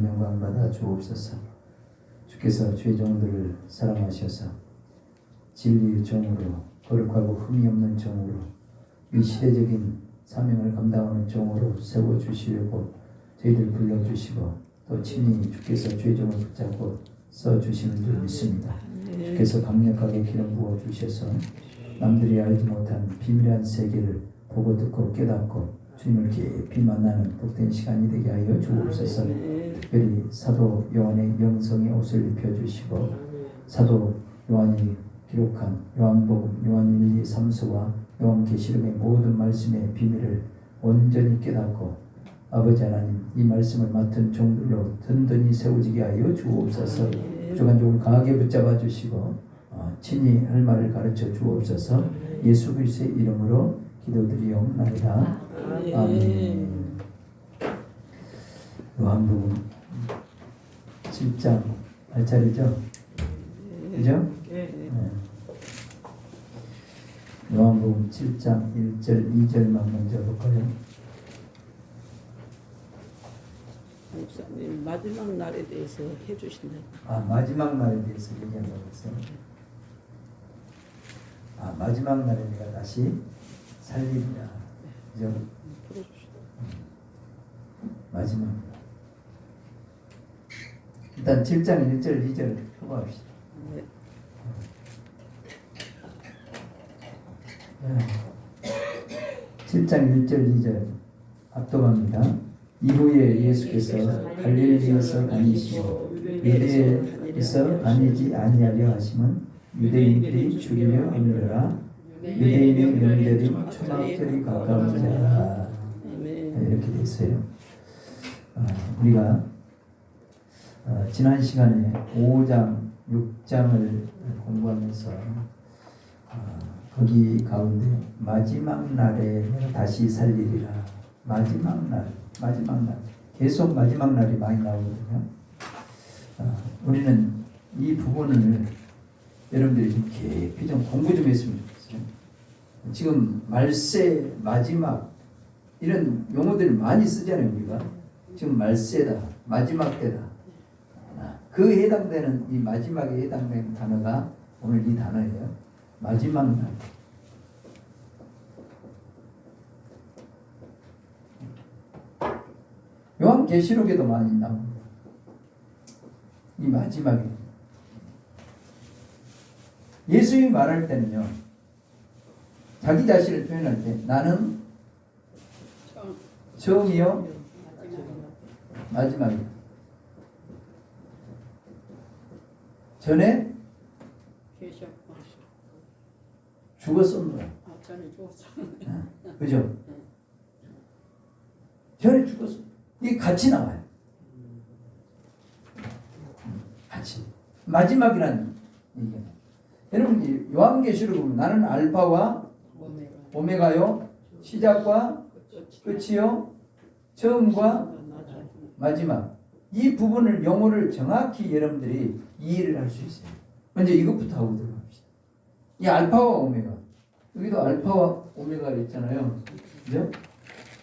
영광 받아 주옵소서. 주께서 주의 종들을 사랑하셔서 진리의 종으로, 거룩하고 흠이 없는 종으로, 이 시대적인 사명을 감당하는 종으로 세워주시려고 저희들 불러주시고, 또 친히 주께서 주의 종을 붙잡고 써주시는 줄 믿습니다. 주께서 강력하게 기름 부어주셔서 남들이 알지 못한 비밀한 세계를 보고 듣고 깨닫고 주님을 깊이 만나는 복된 시간이 되게 하여 주옵소서. 특별히 사도 요한의 영성의 옷을 입혀주시고, 사도 요한이 기록한 요한복음, 요한 1, 2, 3서와 요한계시록의 모든 말씀의 비밀을 온전히 깨닫고 아버지 하나님, 이 말씀을 맡은 종들로 든든히 세워지게 하여 주옵소서. 주간 종을 강하게 붙잡아 주시고 친히 할 말을 가르쳐 주옵소서. 예수 그리스도의 이름으로 기도드리옵나이다. 아멘. 요한복음 7장 할 차례죠? 그죠? 네. 요한복음 7장 1절 2절만 먼저 볼까요? 목사님 마지막 날에 대해서 해주신다. 마지막 날에 대해서 얘기한다고 했어요. 마지막 날에 내가 다시 살리리라. 그죠? 마지막 날. 일단 7장 1절 2절 표고합시다. 네. 네. 7장 1절 2절 압도합니다. 이후에 예수께서 갈릴리에서 다니시고 유대에서 다니지 아니하려 하심은 유대인들이 죽이려 함이라. 유대인의 명절이 초막절이 가까운지라. 이렇게 돼 있어요. 우리가 지난 시간에 5장, 6장을 공부하면서 거기 가운데 마지막 날에 내가 다시 살리리라. 마지막 날 계속 마지막 날이 많이 나오거든요. 우리는 이 부분을 여러분들이 좀 깊이 좀 공부 좀 했으면 좋겠어요. 지금 말세, 마지막 이런 용어들을 많이 쓰잖아요. 우리가 지금 말세다, 마지막 때다. 그 해당되는 이 마지막에 해당되는 단어가 오늘 이 단어예요. 마지막 날. 요한계시록에도 많이 나옵니다. 이 마지막에 예수님이 말할 때는요, 자기 자신을 표현할 때 나는 처음이요 마지막이요. 전에 죽었었노라. 전에 죽었어. 그죠? 전에 죽었어. 이게 같이 나와요. 같이. 마지막이라는 얘기예요. 여러분, 요한계시록 보면 나는 알파와 오메가요, 시작과 끝이요, 처음과 마지막. 이 부분을 용어를 정확히 여러분들이 이해를 할 수 있어요. 먼저 이것부터 하고 들어갑시다. 이 알파와 오메가. 여기도 알파와 오메가 있잖아요. 그죠?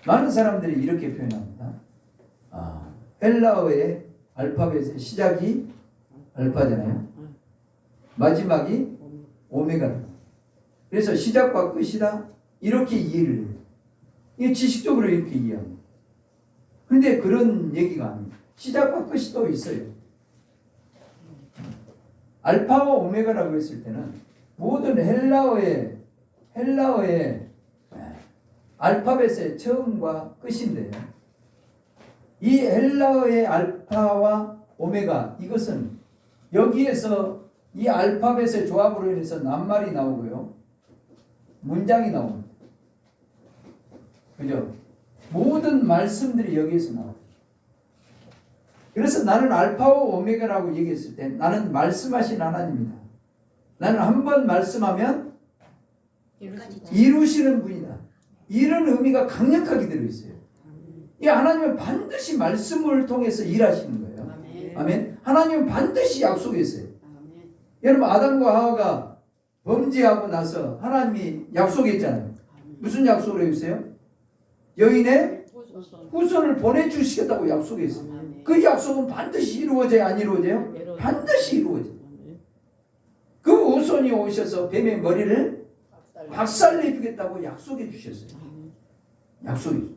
많은 사람들이 이렇게 표현합니다. 헬라어의 알파벳의 시작이 알파잖아요. 마지막이 오메가다. 그래서 시작과 끝이다. 이렇게 이해를 해요. 이게 지식적으로 이렇게 이해합니다. 근데 그런 얘기가 아닙니다. 시작과 끝이 또 있어요. 알파와 오메가라고 했을 때는 모든 헬라어의 알파벳의 처음과 끝인데요. 이 헬라어의 알파와 오메가, 이것은 여기에서 이 알파벳의 조합으로 인해서 낱말이 나오고요, 문장이 나옵니다. 그죠? 모든 말씀들이 여기에서 나와요. 그래서 나는 알파와 오메가라고 얘기했을 때 나는 말씀하신 하나님이다. 나는 한 번 말씀하면 이루시는 분이다. 이런 의미가 강력하게 들어있어요. 이 하나님은 반드시 말씀을 통해서 일하시는 거예요. 아멘. 하나님은 반드시 약속했어요. 여러분, 아담과 하와가 범죄하고 나서 하나님이 약속했잖아요. 무슨 약속을 했어요? 여인의 후손을 보내주시겠다고 약속했어요. 아멘. 그 약속은 반드시 이루어져야 안 이루어져요? 반드시 이루어져요. 아멘. 그 후손이 오셔서 뱀의 머리를 박살내주겠다고 약속해 주셨어요. 아멘. 약속이.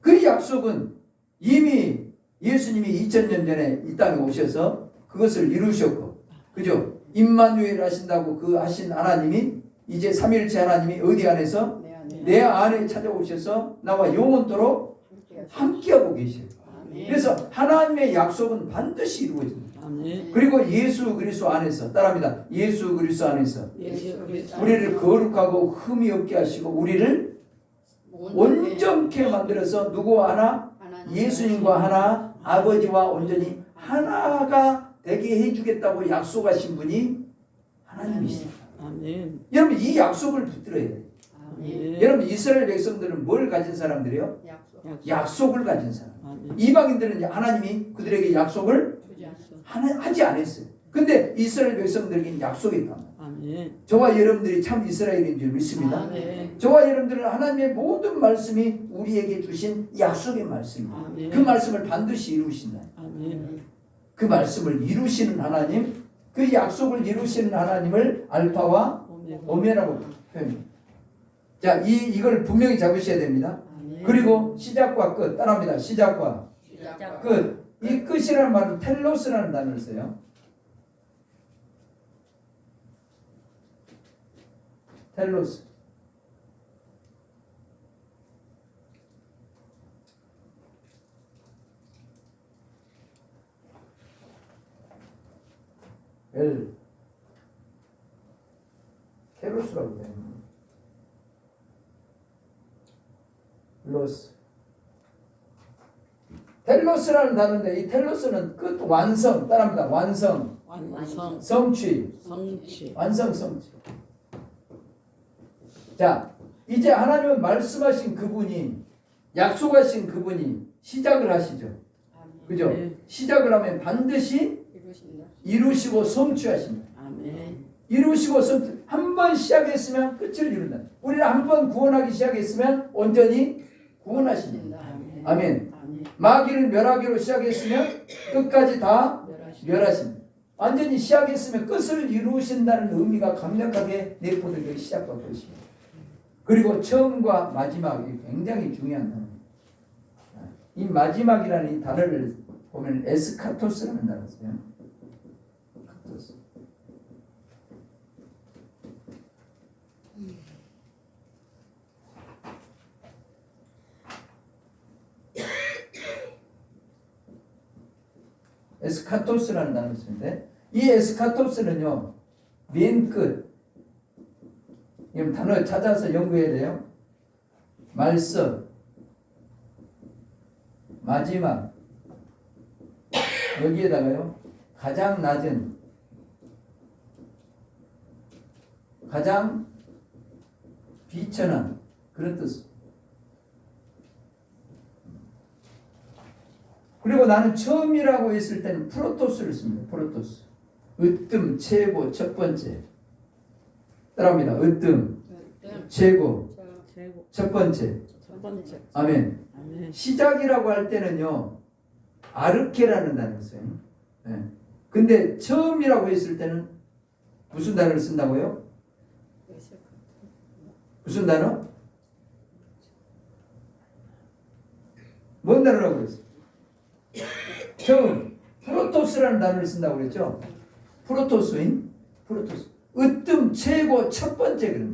그 약속은 이미 예수님이 2000년 전에 이 땅에 오셔서 그것을 이루셨고, 그죠? 임마누엘 하신다고 그 하신 하나님이 이제 삼일체 하나님이 어디 안에서? 내 안에 찾아오셔서 나와 영원토록 함께하고 계셔요. 아멘. 그래서 하나님의 약속은 반드시 이루어집니다. 아멘. 그리고 예수 그리스도 안에서, 따라합니다. 예수 그리스도 안에서 예수 그리스도 우리를 거룩하고 흠이 없게 하시고 우리를 온전케 만들어서 누구와 하나? 예수님과 하나, 아버지와 온전히 하나가 되게 해주겠다고 약속하신 분이 하나님이십니다. 아멘. 여러분 이 약속을 붙들어야 돼요. 아멘. 여러분 이스라엘 백성들은 뭘 가진 사람들이요? 약속을 가진 사람. 아멘. 이방인들은 하나님이 그들에게 약속을 하지 않았어요. 근데 이스라엘 백성들에게는 약속이 있단 말이에요. 아멘. 저와 여러분들이 참 이스라엘인 줄 믿습니다. 아멘. 저와 여러분들은 하나님의 모든 말씀이 우리에게 주신 약속의 말씀입니다. 아멘. 그 말씀을 반드시 이루신다. 아멘. 그 말씀을 이루시는 하나님, 그 약속을 이루시는 하나님을 알파와 오메라고 표현합니다. 자, 이걸 분명히 잡으셔야 됩니다. 그리고 시작과 끝, 따라합니다. 시작과 끝. 이 끝이라는 말은 텔로스라는 단어를 써요. 텔로스. 테로스라고 해요. 로스. 텔로스라는 단어인데 이 텔로스는 끝, 완성, 따라합니다. 완성, 완성. 성취, 성취. 완성, 성취. 자, 이제 하나님은 말씀하신 그분이, 약속하신 그분이 시작을 하시죠. 그죠? 네. 시작을 하면 반드시 이루시고 성취하십니다. 아멘. 이루시고 성취. 한 번 시작했으면 끝을 이룬다. 우리는 한 번 구원하기 시작했으면 온전히 구원하십니다. 아멘. 마귀를 멸하기로 시작했으면 끝까지 다 멸하십니다. 완전히 시작했으면 끝을 이루신다는 의미가 강력하게 내포되기 시작할 것입니다. 그리고 처음과 마지막이 굉장히 중요한 단어입니다. 이 마지막이라는 이 단어를 보면 에스카토스라는 단어를 써요. 카토스. 에스카토스라는 단어를 쓰는데 이 에스카토스는요 맨 끝, 이 단어 찾아서 연구해야 돼요. 말씀, 마지막, 여기에다가요 가장 낮은, 가장 비천한 그런 뜻. 그리고 나는 처음이라고 했을 때는 프로토스를 씁니다. 프로토스. 으뜸, 최고, 첫 번째. 따라합니다. 으뜸, 최고, 최고. 첫 번째. 첫 번째. 아멘. 아멘. 시작이라고 할 때는요 아르케라는 단어를 써요. 네. 근데 처음이라고 했을 때는 무슨 단어를 쓴다고요? 무슨 단어? 뭔 단어라고 그랬어요? 처음. 프로토스라는 단어를 쓴다고 그랬죠? 프로토스인 프로토스. 으뜸, 최고, 첫 번째.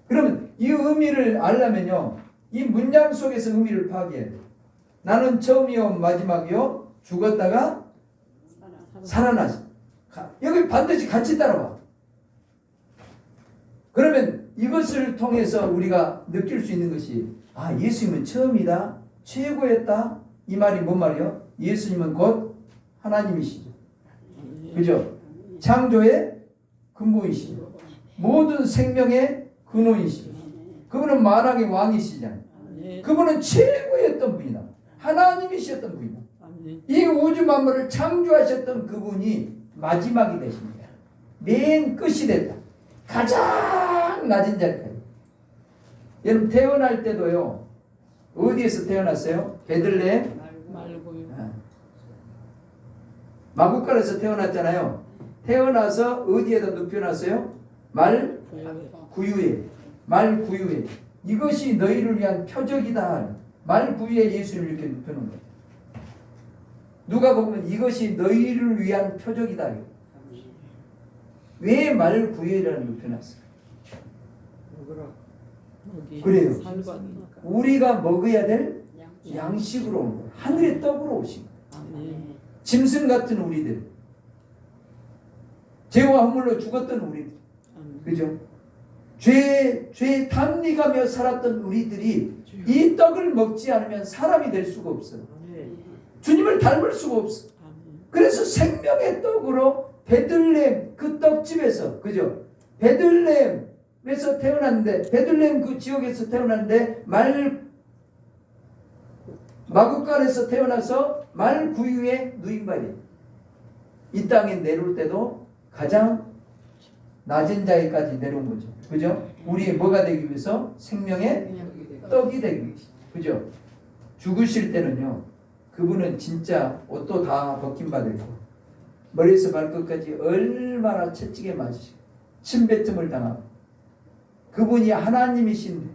그러면 이 의미를 알려면요 이 문장 속에서 의미를 파악해야 돼요. 나는 처음이요 마지막이요 죽었다가 살아나시. 여기 반드시 같이 따라와. 그러면 이것을 통해서 우리가 느낄 수 있는 것이 예수님은 처음이다, 최고였다. 이 말이 뭔 말이요? 예수님은 곧 하나님이시죠. 그죠? 창조의 근본이시죠. 모든 생명의 근원이시죠. 그분은 만왕의 왕이시잖아요. 그분은 최고였던 분이다. 하나님이셨던 분이다. 이 우주 만물을 창조하셨던 그분이 마지막이 되십니다. 맨 끝이 됐다. 가장 낮은 자리까지. 여러분 태어날 때도요 어디에서 태어났어요? 베들레헴 말고요. 마구간에서 태어났잖아요. 태어나서 어디에다 눕혀놨어요? 말 구유에. 말 구유에. 이것이 너희를 위한 표적이다. 말 구유에 예수를 이렇게 눕혀놓은 거예요. 누가 보면 이것이 너희를 위한 표적이다. 왜 말 구유에를 눕혀놨어요? 그래요. 살과니까. 우리가 먹어야 될 양식으로 온 거예요. 하늘의 떡으로 오신 거예요. 아멘. 짐승 같은 우리들, 죄와 허물로 죽었던 우리들, 아멘. 그죠? 죄에 탐닉하며 살았던 우리들이 이 떡을 먹지 않으면 사람이 될 수가 없어요. 주님을 닮을 수가 없어. 아멘. 그래서 생명의 떡으로 베들레헴 그 떡집에서, 그죠? 베들레헴에서 태어났는데, 베들레헴 그 지역에서 태어났는데 마구간에서 태어나서 말 구유에 누인 바예요. 이 땅에 내려올 때도 가장 낮은 자리까지 내려온 거죠. 그죠? 우리의 뭐가 되기 위해서? 생명의 떡이 되기 위해서. 그죠? 죽으실 때는요, 그분은 진짜 옷도 다 벗긴 바 되고 머리에서 발끝까지 얼마나 채찍에 맞으시고 침뱉음을 당하고, 그분이 하나님이신데,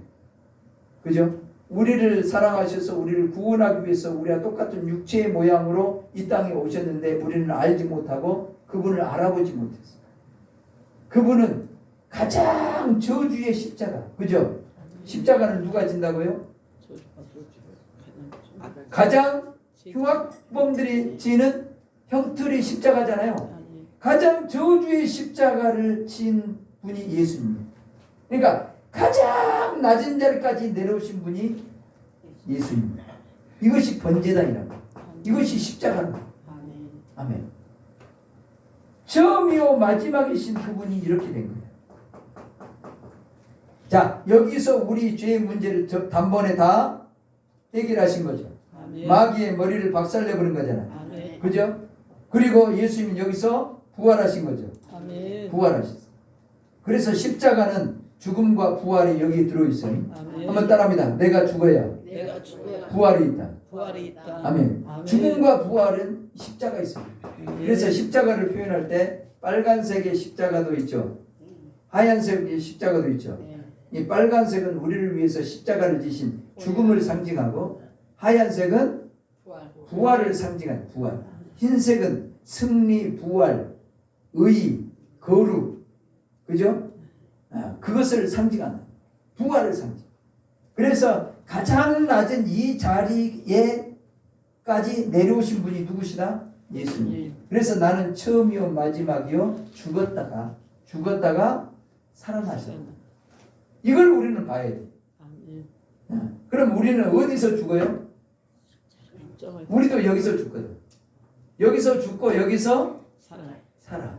그죠? 우리를 사랑하셔서 우리를 구원하기 위해서 우리와 똑같은 육체의 모양으로 이 땅에 오셨는데 우리는 알지 못하고 그분을 알아보지 못했어요. 그분은 가장 저주의 십자가, 그죠? 십자가는 누가 진다고요? 가장 흉악범들이 지는 형틀의 십자가잖아요. 가장 저주의 십자가를 진 분이 예수님. 그러니까 가장 낮은 자리까지 내려오신 분이 예수님. 이것이 번제단이라고. 이것이 십자가라고. 아멘. 처음이요 마지막이신 그분이 이렇게 된 거예요. 자, 여기서 우리 죄의 문제를 단번에 다 해결하신 거죠. 아멘. 마귀의 머리를 박살내버린 거잖아요. 아멘. 그죠? 그리고 예수님은 여기서 부활하신 거죠. 아멘. 부활하셨어요. 그래서 십자가는 죽음과 부활이 여기 들어있어요. 아멘. 한번 따라합니다. 내가 죽어야 내가 죽어야 부활이 있다. 부활이 있다. 아멘. 아멘. 죽음과 부활은 십자가 있어요. 그래서 십자가를 표현할 때 빨간색의 십자가도 있죠. 하얀색의 십자가도 있죠. 이 빨간색은 우리를 위해서 십자가를 지신 죽음을 상징하고, 하얀색은 부활을 상징하는 부활. 흰색은 승리, 부활, 의, 거룩, 그죠? 그것을 상징하는 부활을 상징. 그래서 가장 낮은 이 자리에까지 내려오신 분이 누구시다? 예수님. 그래서 나는 처음이요 마지막이요 죽었다가 살아나셨다. 이걸 우리는 봐야 돼. 그럼 우리는 어디서 죽어요? 우리도 여기서 죽거든. 여기서 죽고 여기서 살아.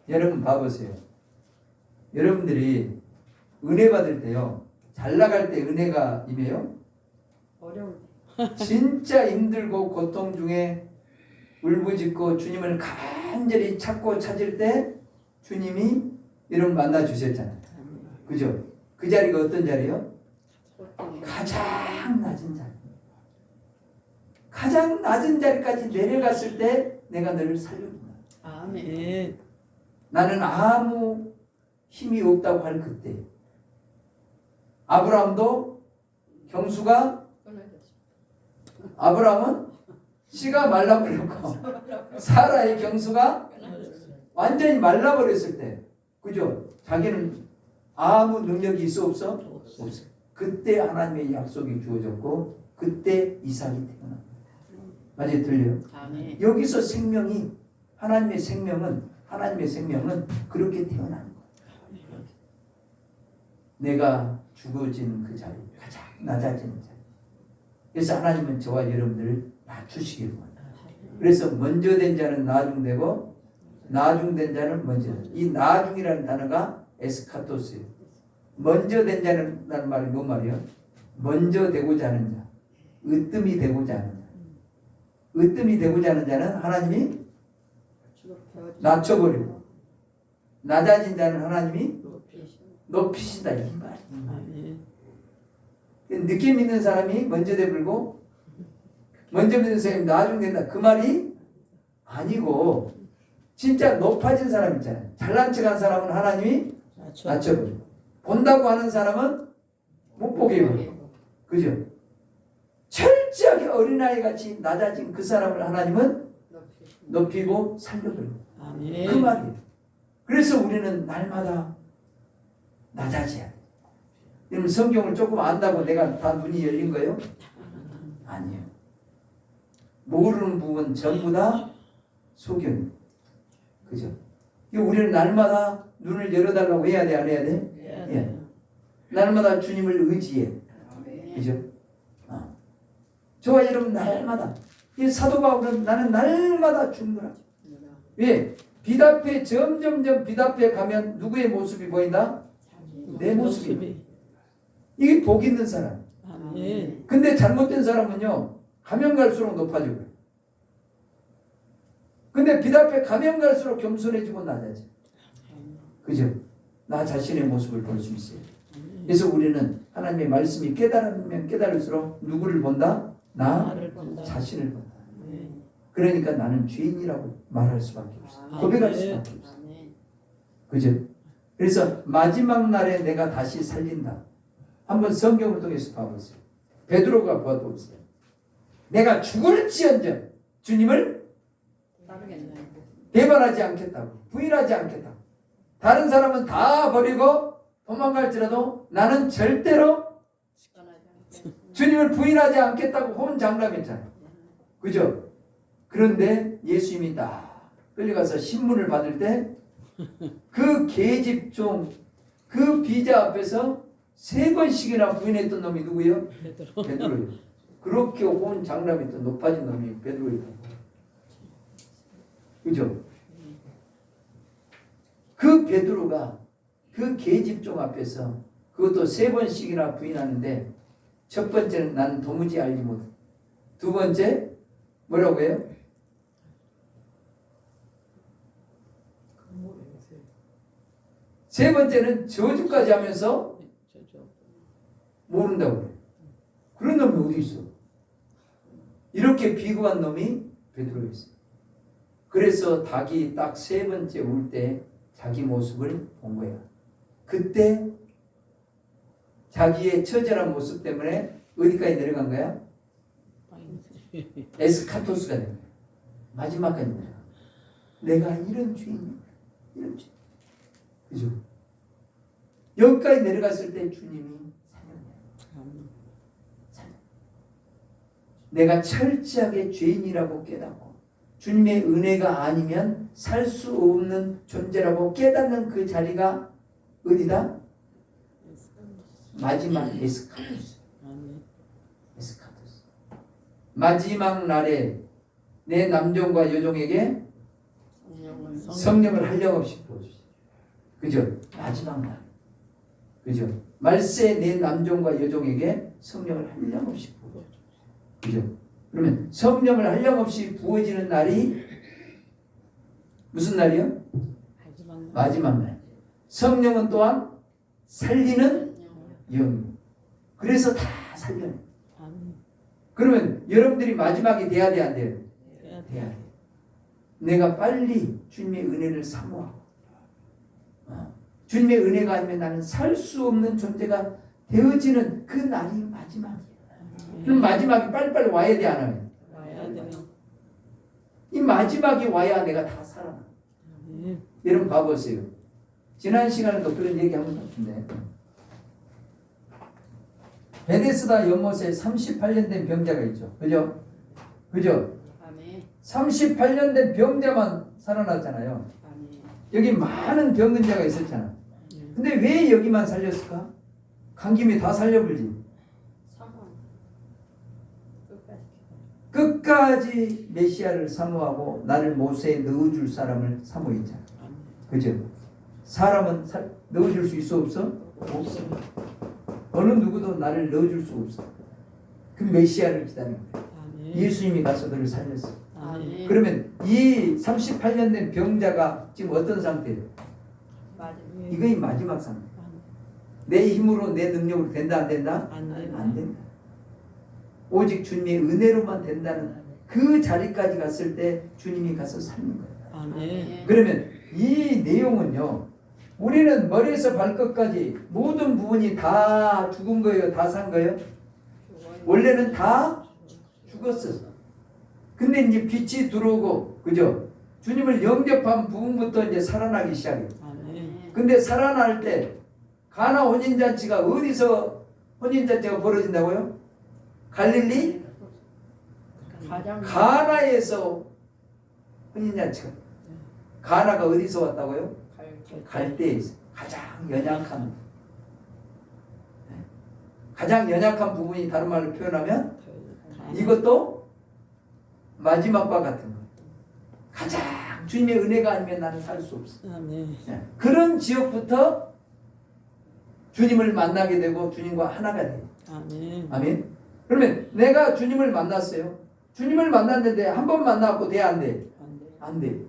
여러분 봐보세요. 여러분들이 은혜 받을 때요, 잘 나갈 때 은혜가 임해요? 어려울 진짜 힘들고 고통 중에 울부짖고 주님을 간절히 찾고 찾을 때 주님이 여러분 만나 주셨잖아요. 그죠? 그 자리가 어떤 자리예요? 가장 낮은 자리. 가장 낮은 자리까지 내려갔을 때 내가 너를 살려준다. 아멘. 나는 아무 힘이 없다고 할 그때 아브라함도 경수가, 아브라함은 씨가 말라버렸고 사라의 경수가 완전히 말라버렸을 때, 그죠? 자기는 아무 능력이 있어 없어? 없어. 그때 하나님의 약속이 주어졌고 그때 이삭이 태어납니다. 맞아요? 들려요? 아멘. 여기서 생명이, 하나님의 생명은 그렇게 태어나는 거예요. 내가 죽어진 그 자리, 가장 낮아지는 자리. 그래서 하나님은 저와 여러분들을 낮추시길 원합니다. 그래서 먼저 된 자는 나중되고 나중된 자는 먼저. 이 나중이라는 단어가 에스카토스예요. 먼저 된 자는 라는 말이 뭔 말이에요? 먼저 되고자 하는 자, 으뜸이 되고자 하는 자. 으뜸이 되고자 하는 자는 하나님이 낮춰버리고, 낮아진 자는 하나님이 높이신다, 이 말. 늦게 믿는 사람이 먼저 되불고 먼저 믿는 사람이 나중 된다. 그 말이 아니고 진짜 높아진 사람 있잖아요. 잘난 척한 사람은 하나님이 낮춰버리고 본다고 하는 사람은 못 보게 해버리고 그죠? 철저하게 어린아이같이 낮아진 그 사람을 하나님은 높이고 살려버리고 아멘. 그 말이에요. 그래서 우리는 날마다 낮아져야 돼요. 여러분 성경을 조금 안다고 내가 다 눈이 열린 거예요? 아니에요. 모르는 부분 전부 다 소견이에요. 그죠? 우리는 날마다 눈을 열어달라고 해야 돼, 안 해야 돼? 예. 날마다 주님을 의지해. 그죠? 저와 여러분 날마다 이 사도 바울은 나는 날마다 죽노라. 왜? 비답해 점점점 비답해 가면 누구의 모습이 보인다? 내 모습이. 이게 복 있는 사람. 아멘. 근데 잘못된 사람은요 가면 갈수록 높아지고 근데 비답해 가면 갈수록 겸손해지고 낮아져. 그죠? 나 자신의 모습을 볼 수 있어요. 그래서 우리는 하나님의 말씀이 깨달으면 깨달을수록 누구를 본다? 나 자신을 본다. 그러니까 나는 죄인이라고 말할 수밖에 없어. 고백할 수밖에 없어. 그죠? 그래서 마지막 날에 내가 다시 살린다. 한번 성경을 통해서 봐보세요. 베드로가 봐보세요. 내가 죽을지언정 주님을 배반하지 않겠다고, 부인하지 않겠다고. 다른 사람은 다 버리고 도망갈지라도 나는 절대로 주님을 부인하지 않겠다고 혼장담했잖아요. 그죠? 그런데 예수님이 딱 끌려가서 신문을 받을 때 그 계집종 그 비자 앞에서 3번씩이나 부인했던 놈이 누구예요? 베드로예요. 그렇게 혼장담했던 높아진 놈이 베드로예요. 그죠? 그 베드로가 그 계집종 앞에서 그것도 3번씩이나 부인하는데 첫 번째는 나는 도무지 알지 못해. 두 번째 뭐라고 해요? 세 번째는 저주까지 하면서 모른다고 그래요. 그런 놈이 어디 있어? 이렇게 비굴한 놈이 베드로였어요. 그래서 닭이 딱 3번째 울 때 자기 모습을 본 거야. 그때 자기의 처절한 모습 때문에 어디까지 내려간 거야? 에스카토스가 된 거야. 마지막까지 내려가. 내가 이런 죄인이야. 이런 죄. 그죠? 여기까지 내려갔을 때 주님이 살려. 내가 철저하게 죄인이라고 깨닫고 주님의 은혜가 아니면 살 수 없는 존재라고 깨닫는 그 자리가 어디다? 마지막 에스카토스. 에스카토스. 마지막 날에 내 남종과 여종에게 성령을 한량없이 부어주시죠. 그죠? 마지막 날. 그죠? 말세 내 남종과 여종에게 성령을 한량없이 부어주시죠. 그죠? 그러면 성령을 한량없이 부어지는 날이 무슨 날이요? 마지막 날. 성령은 또한 살리는 영. 그래서 다 살려내. 그러면 여러분들이 마지막이 돼야 돼, 안 돼요? 돼야 돼. 내가 빨리 주님의 은혜를 사모하고 주님의 은혜가 아니면 나는 살 수 없는 존재가 되어지는 그 날이 마지막이에요. 그럼 마지막이 빨리빨리 와야 돼, 안 와요? 와야 돼요. 이 마지막이 와야 내가 다 살아나. 여러분 봐보세요. 지난 시간에도 그런 얘기 한 번 같은데 베데스다 연못에 38년 된 병자가 있죠. 그죠? 그죠? 38년 된 병자만 살아났잖아요. 여기 많은 병든 자가 있었잖아. 근데 왜 여기만 살렸을까? 간 김에 다 살려버리지. 끝까지 메시아를 사모하고 나를 못에 넣어줄 사람을 사모했잖아. 그죠? 사람은 넣어줄 수 있어 없어? 없어. 어느 누구도 나를 넣어줄 수 없어. 그 메시아를 기다리는 거야. 예수님이 가서 그를 살렸어. 그러면 이 38년 된 병자가 지금 어떤 상태예요? 이거의 마지막 상태. 내 힘으로 내 능력으로 된다 안 된다? 안 된다. 안 된다. 오직 주님의 은혜로만 된다는 그 자리까지 갔을 때 주님이 가서 사는 거예요. 아멘. 그러면 이 내용은요, 우리는 머리에서 발끝까지 모든 부분이 다 죽은 거예요? 다 산 거예요? 원래는 다 죽었어. 근데 이제 빛이 들어오고, 그죠? 주님을 영접한 부분부터 이제 살아나기 시작해요. 아멘. 근데 살아날 때 가나 혼인잔치가 어디서 혼인잔치가 벌어진다고요? 갈릴리 가장 가나에서 혼인잔치가. 가나가 어디서 왔다고요? 갈대에서 가장 연약한 부분이 다른 말로 표현하면 이것도 마지막과 같은 거예요. 가장 주님의 은혜가 아니면 나는 살 수 없어. 아멘. 그런 지역부터 주님을 만나게 되고 주님과 하나가 돼요. 아멘. 아멘. 그러면 내가 주님을 만났어요. 주님을 만났는데 한 번 만나고 돼 안 돼? 안 돼.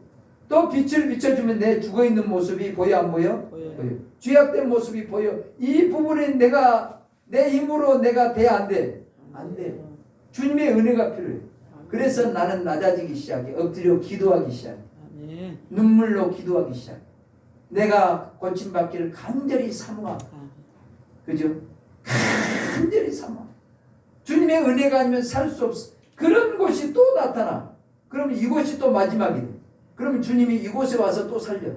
또 빛을 비춰주면 내 죽어있는 모습이 보여 안 보여? 보여요. 죄악된 모습이 보여. 이 부분은 내가 내 힘으로 내가 돼 안 돼? 안 돼. 주님의 은혜가 필요해. 그래서 나는 낮아지기 시작해. 엎드려 기도하기 시작해. 아멘. 눈물로 기도하기 시작해. 내가 고침받기를 간절히 사모하고, 그죠? 간절히 사모하고. 주님의 은혜가 아니면 살 수 없어. 그런 곳이 또 나타나. 그럼 이곳이 또 마지막이 돼. 그러면 주님이 이곳에 와서 또 살려.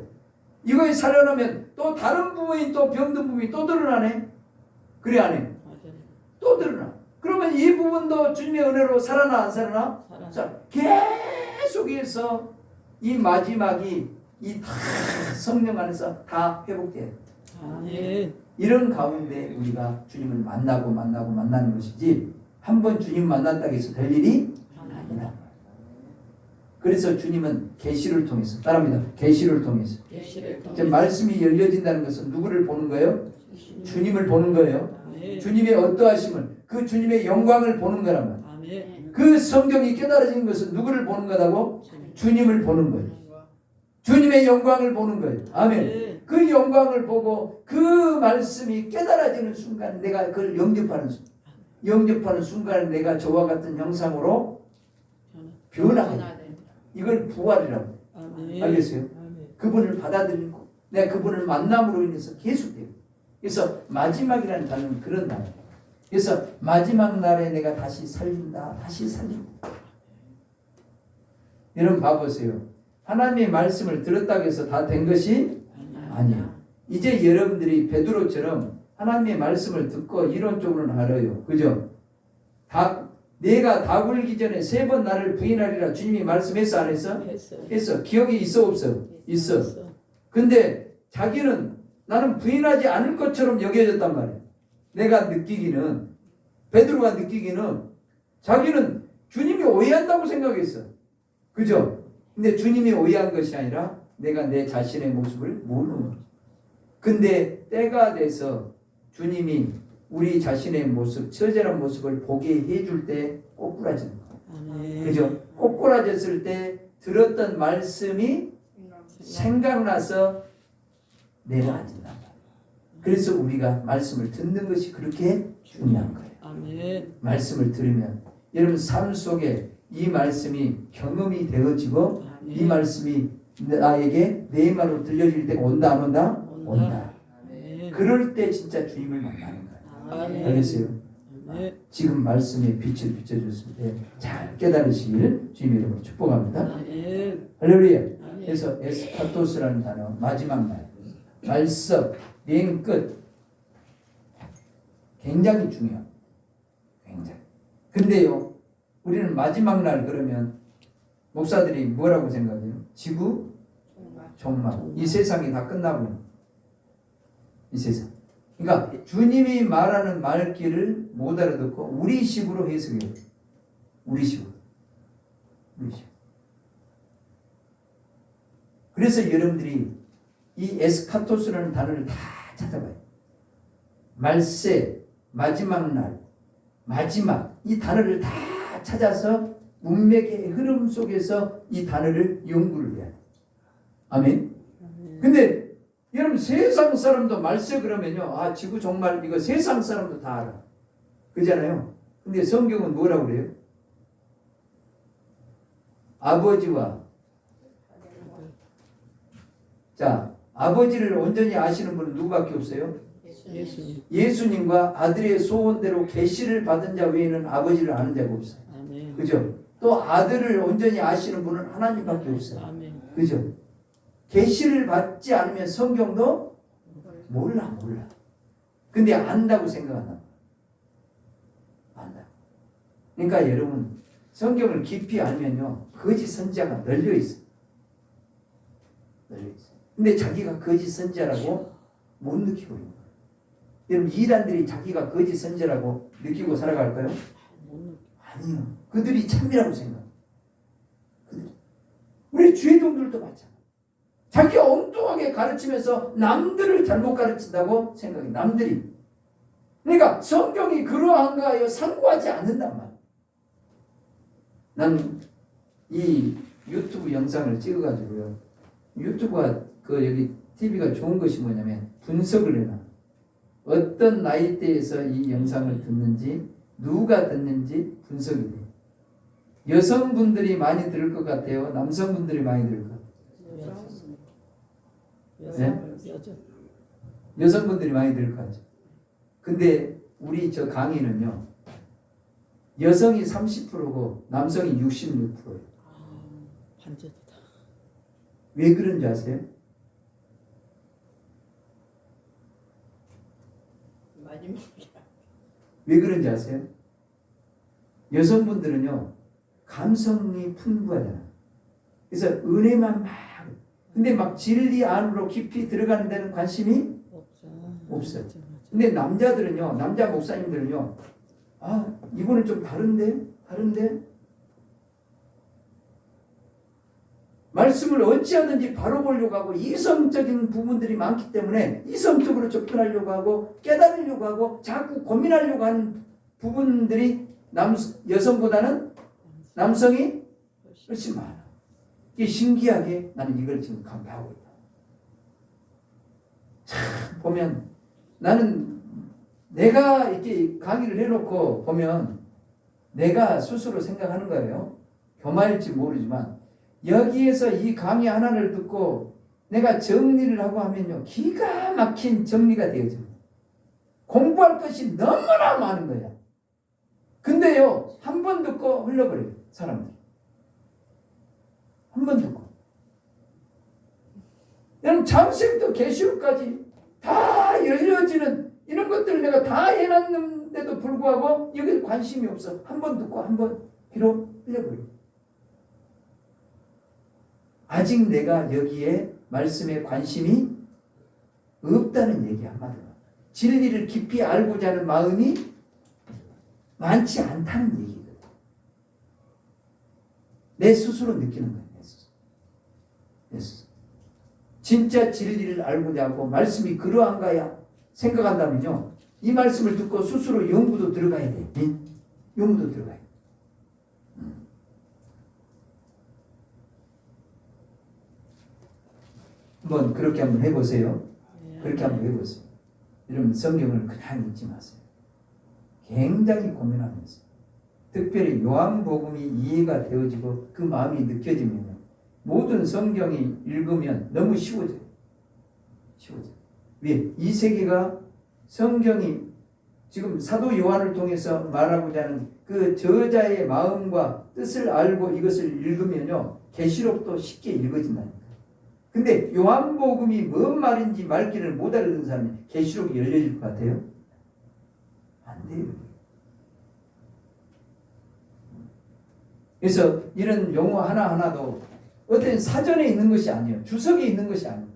이거에 살려놓으면 또 다른 부분이 또 병든 부분이 또 드러나네. 그래 안 해? 맞아요. 또 드러나. 그러면 이 부분도 주님의 은혜로 살아나 안 살아나? 살아나. 자, 계속해서 이 마지막이 이 다 성령 안에서 다 회복돼요. 아멘. 이런 가운데 우리가 주님을 만나는 것이지 한 번 주님 만났다고 해서 될 일이 아니다. 그래서 주님은 계시를 통해서 따라합니다. 계시를 통해서 계시를 이제 말씀이 열려진다는 것은 누구를 보는 거예요? 주님을 보는 거예요. 아멘. 주님의 어떠하심을, 그 주님의 영광을 보는 거란 말이에요. 아멘. 그 성경이 깨달아진 것은 누구를 보는 거라고? 주님을 보는 거예요. 주님의 영광을 보는 거예요. 아멘. 그 영광을 보고 그 말씀이 깨달아지는 순간 내가 그걸 영접하는 순간에 내가 저와 같은 형상으로 변화해요. 이걸 부활이라고 해요. 아멘. 알겠어요? 아멘. 그분을 받아들이고 내가 그분을 만남으로 인해서 계속돼요. 그래서 마지막이라는 단어는 그런 단어예요. 그래서 마지막 날에 내가 다시 살린다. 여러분 봐보세요. 하나님의 말씀을 들었다고 해서 다 된 것이 아니에요. 이제 여러분들이 베드로처럼 하나님의 말씀을 듣고 이론적으로는 알아요. 그죠? 내가 다 굴기 전에 3번 나를 부인하리라 주님이 말씀했어 안 했어? 했어. 기억이 있어 없어? 있어. 근데 자기는 나는 부인하지 않을 것처럼 여겨졌단 말이에요. 내가 느끼기는, 베드로가 느끼기는 자기는 주님이 오해한다고 생각했어. 그죠? 근데 주님이 오해한 것이 아니라 내가 내 자신의 모습을 모르는 거죠. 근데 때가 돼서 주님이 우리 자신의 모습, 처절한 모습을 보게 해줄 때 꼬꾸라지는 거예요. 그죠? 꼬꾸라졌을 때 들었던 말씀이 생각나서 내려앉는다. 그래서 우리가 말씀을 듣는 것이 그렇게 중요한 거예요. 아멘. 말씀을 들으면 여러분 삶 속에 이 말씀이 경험이 되어지고 이 말씀이 나에게 내 말로 들려질 때가 온다 안 온다? 온다. 아멘. 그럴 때 진짜 주님을 만나는 거예요. 아멘. 알겠어요? 아멘. 지금 말씀에 빛을 비춰줬을 때 잘 깨달으시길 주님의 이름으로 축복합니다. 아멘. 할렐루야. 아멘. 그래서 에스카토스라는 단어 마지막 날, 말석, 맨 끝 굉장히 중요해요. 굉장히. 근데요, 우리는 마지막 날 그러면 목사들이 뭐라고 생각해요? 지구 종말. 이 세상이 다 끝나고 이 세상. 그러니까 주님이 말하는 말귀를 못 알아듣고 우리식으로 해석해요. 우리식으로. 그래서 여러분들이 이 에스카토스라는 단어를 다 찾아봐요. 말세, 마지막 날, 마지막 이 단어를 다 찾아서 문맥의 흐름 속에서 이 단어를 연구를 해야 돼. 아멘. 근데 여러분 세상 사람도 말세 그러면요. 아 지구 종말 이거 세상 사람도 다 알아. 그잖아요. 근데 성경은 뭐라고 그래요? 아버지와 자 아버지를 온전히 아시는 분은 누구밖에 없어요? 예수님. 예수님과 아들의 소원대로 계시를 받은 자 외에는 아버지를 아는 자가 없어요. 아멘. 그죠? 또 아들을 온전히 아시는 분은 하나님밖에 없어요. 아멘. 그죠? 계시를 받지 않으면 성경도 몰라. 근데 안다고 생각한다. 안다. 그러니까 여러분 성경을 깊이 알면요 거짓 선지자가 널려 있어. 근데 자기가 거짓 선지자라고 못 느끼고 있는 거예요. 여러분 이단들이 자기가 거짓 선지자라고 느끼고 살아갈까요? 아니요. 그들이 참이라고 생각해요. 우리 주의종들도 마찬가지예요. 자기가 엉뚱하게 가르치면서 남들을 잘못 가르친다고 생각해. 남들이. 그러니까 성경이 그러한가 하여 상고하지 않는단 말이에요. 난 이 유튜브 영상을 찍어가지고요. 유튜브가 여기 TV가 좋은 것이 뭐냐면 분석을 해놔. 어떤 나이대에서 이 영상을 듣는지 누가 듣는지 분석이 돼. 여성분들이 많이 들을 것 같아요? 남성분들이 많이 들을 것 같아요? 여성분들이 많이 들을 것 같죠. 근데 우리 저 강의는요. 여성이 30%고 남성이 66%예요. 반전이다. 왜 그런지 아세요? 왜 그런지 아세요? 여성분들은요. 감성이 풍부하잖아요. 그래서 은혜만 막 근데 막 진리 안으로 깊이 들어가는 데는 관심이 없어요. 근데 남자들은요. 남자 목사님들은요. 아 이거는 좀 다른데 말씀을 어찌하든지 바로 보려고 하고 이성적인 부분들이 많기 때문에 이성적으로 접근하려고 하고 깨달으려고 하고 자꾸 고민하려고 하는 부분들이 여성보다는 남성이 훨씬 많아. 이게 신기하게 나는 이걸 지금 간파하고 있다. 참 보면 나는 내가 이렇게 강의를 해놓고 보면 내가 스스로 생각하는 거예요. 교만일지 모르지만 여기에서 이 강의 하나를 듣고 내가 정리를 하고 하면요. 기가 막힌 정리가 되어집니다. 공부할 것이 너무나 많은 거야. 근데요. 한 번 듣고 흘러버려요. 사람들이. 한 번 듣고. 여러분 창세기부터 계시록까지 다 열려지는 이런 것들을 내가 다 해놨는데도 불구하고 여기에 관심이 없어. 한 번 듣고 한 번 뒤로 흘려버려요. 아직 내가 여기에 말씀에 관심이 없다는 얘기 한마디로. 진리를 깊이 알고자 하는 마음이 많지 않다는 얘기거든. 내 스스로 느끼는 거예요. 내 스스로. 진짜 진리를 알고자 하고 말씀이 그러한가야 생각한다면요. 이 말씀을 듣고 스스로 연구도 들어가야 돼. 연구도 들어가야 돼. 한번 그렇게 한번 해보세요. 그렇게 한번 해보세요. 여러분 성경을 그냥 읽지 마세요. 굉장히 고민하면서 특별히 요한복음이 이해가 되어지고 그 마음이 느껴지면 모든 성경이 읽으면 너무 쉬워져요. 왜? 이 세계가 성경이 지금 사도 요한을 통해서 말하고자 하는 그 저자의 마음과 뜻을 알고 이것을 읽으면요. 계시록도 쉽게 읽어진다니까. 근데 요한복음이 뭔 말인지 말귀를 못 알아듣는 사람이 계시록이 열려질 것 같아요? 안 돼요. 그래서 이런 용어 하나하나도 어떤 사전에 있는 것이 아니에요. 주석에 있는 것이 아니에요.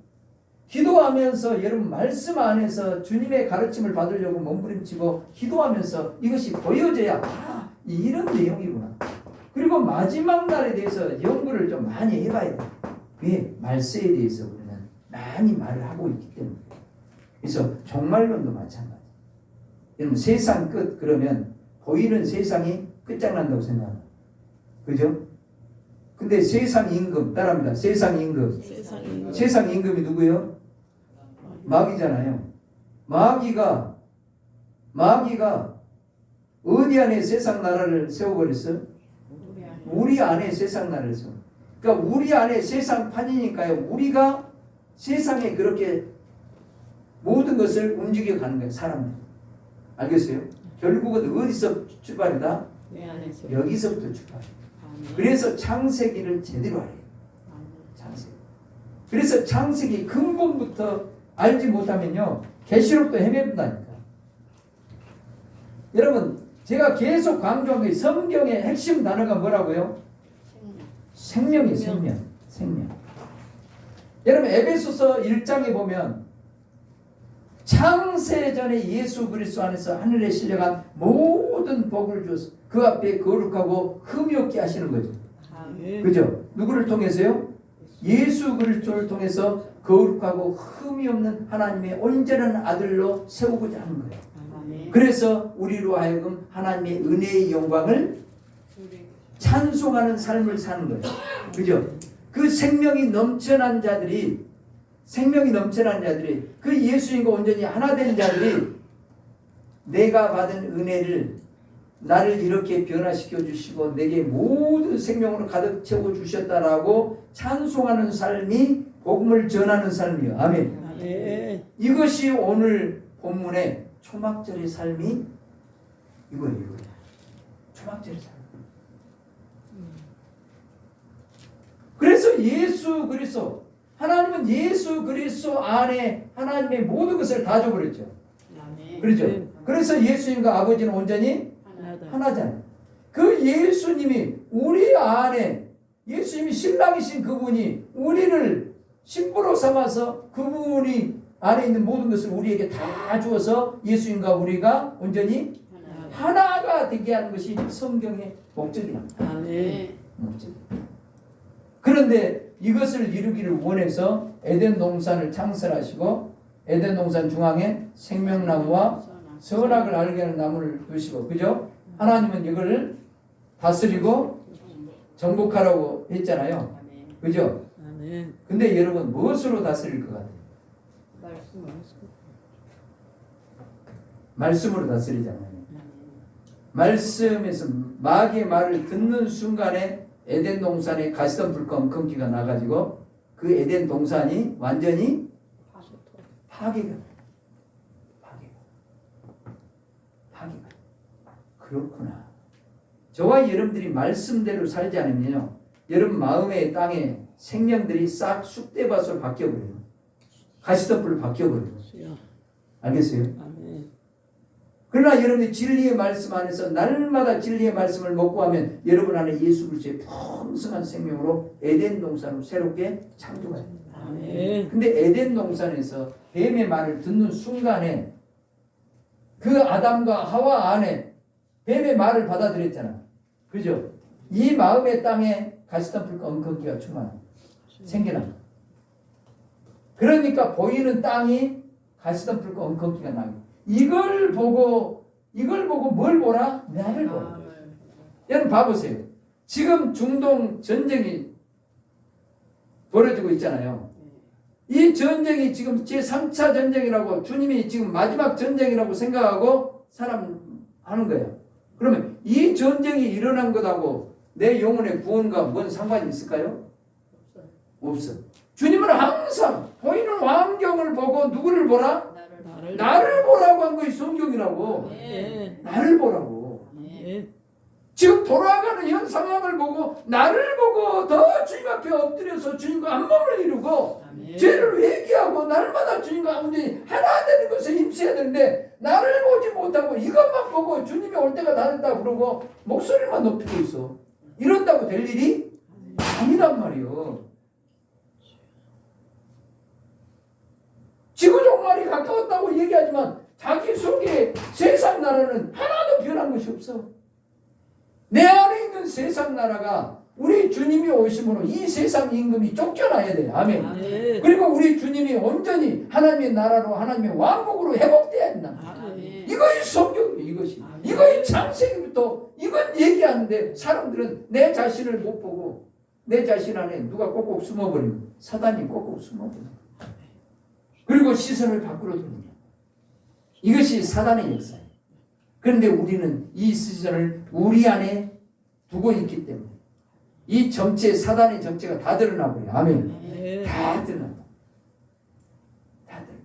기도하면서 여러분 말씀 안에서 주님의 가르침을 받으려고 몸부림치고 기도하면서 이것이 보여져야 이런 내용이구나. 그리고 마지막 날에 대해서 연구를 좀 많이 해봐야 돼요. 왜? 말세에 대해서 우리는 많이 말을 하고 있기 때문에. 그래서 종말론도 마찬가지. 여러분 세상 끝 그러면 보이는 세상이 끝장난다고 생각합니다. 그죠? 근데 세상 임금 따라합니다. 세상 임금. 세상 임금이 누구예요? 마귀잖아요. 마귀가 어디 안에 세상 나라를 세워버렸어? 우리 안에 세상 나라를 세워. 그러니까 우리 안에 세상 판이니까요. 우리가 세상에 그렇게 모든 것을 움직여가는 거예요. 사람들. 알겠어요? 결국은 어디서 출발이다? 내 안에서. 여기서부터 출발. 아멘. 그래서 창세기를 제대로 알아요. 창세기. 그래서 창세기 근본부터 알지 못하면요. 계시록도 헤매본다니까. 여러분 제가 계속 강조한 게 성경의 핵심 단어가 뭐라고요? 생명이에요. 생명. 여러분 에베소서 1장에 보면 창세전에 예수 그리스도 안에서 하늘에 실려간 모든 복을 주어서 그 앞에 거룩하고 흠이 없게 하시는 거죠. 아멘. 그죠? 누구를 통해서요? 예수 그리스도를 통해서 거룩하고 흠이 없는 하나님의 온전한 아들로 세우고자 하는 거예요. 아멘. 그래서 우리로 하여금 하나님의 은혜의 영광을 찬송하는 삶을 사는 거예요. 그죠? 그 생명이 넘쳐난 자들이 그 예수님과 온전히 하나 된 자들이 내가 받은 은혜를 나를 이렇게 변화시켜 주시고 내게 모든 생명으로 가득 채워 주셨다라고 찬송하는 삶이 복음을 전하는 삶이에요. 아멘. 아멘. 이것이 오늘 본문의 초막절의 삶이 이거예요. 초막절의 삶. 그래서 예수 그리스도 하나님은 예수 그리스도 안에 하나님의 모든 것을 다 줘버렸죠. 아멘. 그렇죠? 그래서 예수님과 아버지는 온전히 하나잖아요. 그 예수님이 우리 안에 예수님이 신랑이신 그분이 우리를 신부로 삼아서 그분이 안에 있는 모든 것을 우리에게 다 주어서 예수님과 우리가 온전히 하나가 되게 하는 것이 성경의 목적이랍니다. 아멘. 목적. 그런데 이것을 이루기를 원해서 에덴 동산을 창설하시고 에덴 동산 중앙에 생명나무와 선악을 알게 하는 나무를 두시고, 그죠? 하나님은 이걸 다스리고 정복하라고 했잖아요. 그죠? 아멘. 근데 여러분 무엇으로 다스릴 것 같아요? 말씀으로 다스리잖아요. 말씀에서 마귀의 말을 듣는 순간에 에덴 동산에 가시던 불과 엉겅퀴가 나가지고 그 에덴 동산이 완전히 파괴가. 그렇구나. 저와 여러분들이 말씀대로 살지 않으면요, 여러분 마음의 땅에 생명들이 싹 쑥대밭으로 바뀌어버려요. 가시덤불로 바뀌어버려요. 알겠어요? 아멘. 그러나 여러분이 진리의 말씀 안에서 날마다 진리의 말씀을 먹고 하면 여러분 안에 예수 그리스도의 풍성한 생명으로 에덴 동산으로 새롭게 창조가 됩니다. 아멘. 근데 에덴 동산에서 뱀의 말을 듣는 순간에 그 아담과 하와 안에 뱀의 말을 받아들였잖아. 그죠? 이 마음의 땅에 가시덤불과 엉겅퀴가 생겨나. 그러니까 보이는 땅이 가시덤불과 엉겅퀴가 나고, 이걸 보고 뭘 보라? 나를 보라. 여러분 봐보세요. 지금 중동 전쟁이 벌어지고 있잖아요. 이 전쟁이 지금 제3차 전쟁이라고, 주님이 지금 마지막 전쟁이라고 생각하고 사람 하는 거예요. 그러면 이 전쟁이 일어난 것하고 내 영혼의 구원과 뭔 상관이 있을까요? 없어. 주님은 항상 보이는 환경을 보고 누구를 보라? 나를 보라고 한 것이 성경이라고. 나를 보라고. 지금 돌아가는 현 상황을 보고 나를 보고 더 주님 앞에 엎드려서 주님과 한 몸을 이루고 죄를 회개하고 날마다 주님과 온전히 하나 되는 것에 힘써야 되는데, 나를 보지 못하고 이것만 보고 주님이 올 때가 다 됐다 그러고 목소리만 높이고 있어. 이런다고 될 일이 아니란 말이요. 지구 종말이 가까웠다고 얘기하지만 자기 속에 세상 나라는 하나도 변한 것이 없어. 내 안에 있는 세상 나라가 우리 주님이 오심으로 이 세상 임금이 쫓겨나야 돼. 아멘. 아멘. 그리고 우리 주님이 온전히 하나님의 나라로 하나님의 왕국으로 회복돼야 된다. 아멘. 이것이 성경이에요. 이것이. 이것이 창세기부터 이건 얘기하는데 사람들은 내 자신을 못 보고 내 자신 안에 누가 꼭꼭 숨어버리고 사단이 꼭꼭 숨어버리고, 그리고 그리고 시선을 밖으로 돌리냐. 이것이 사단의 역사예요. 그런데 우리는 이 시선을 우리 안에 두고 있기 때문에 이 정체, 사단의 정체가 다 드러나 버려요. 아멘. 아멘. 다 드러나. 다 드러나.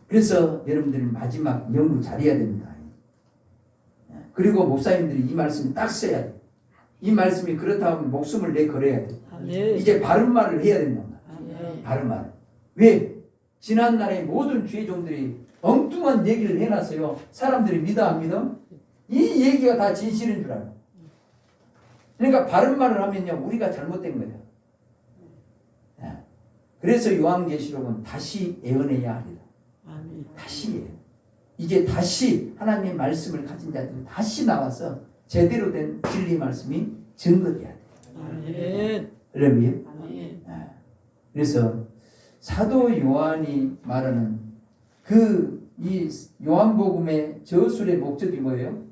그래서 여러분들이 마지막 연구 잘해야 됩니다. 그리고 목사님들이 이 말씀을 딱 써야 돼. 이 말씀이 그렇다 하면 목숨을 내 걸어야 돼. 아멘. 이제 바른 말을 해야 된다. 아멘. 바른 말. 왜? 지난날의 모든 죄종들이 엉뚱한 얘기를 해놨어요. 사람들이 믿어 안 믿어? 이 얘기가 다 진실인 줄 알아요. 그러니까 바른 말을 하면요, 우리가 잘못된 거예요. 그래서 요한계시록은 다시 예언해야 합니다. 아멘. 다시 예언. 이제 다시 하나님의 말씀을 가진 자들이 다시 나와서 제대로 된 진리 말씀이 증거돼야 돼요. 아멘. 할렐루야. 아멘. 그래서 사도 요한이 말하는 이 요한복음의 저술의 목적이 뭐예요?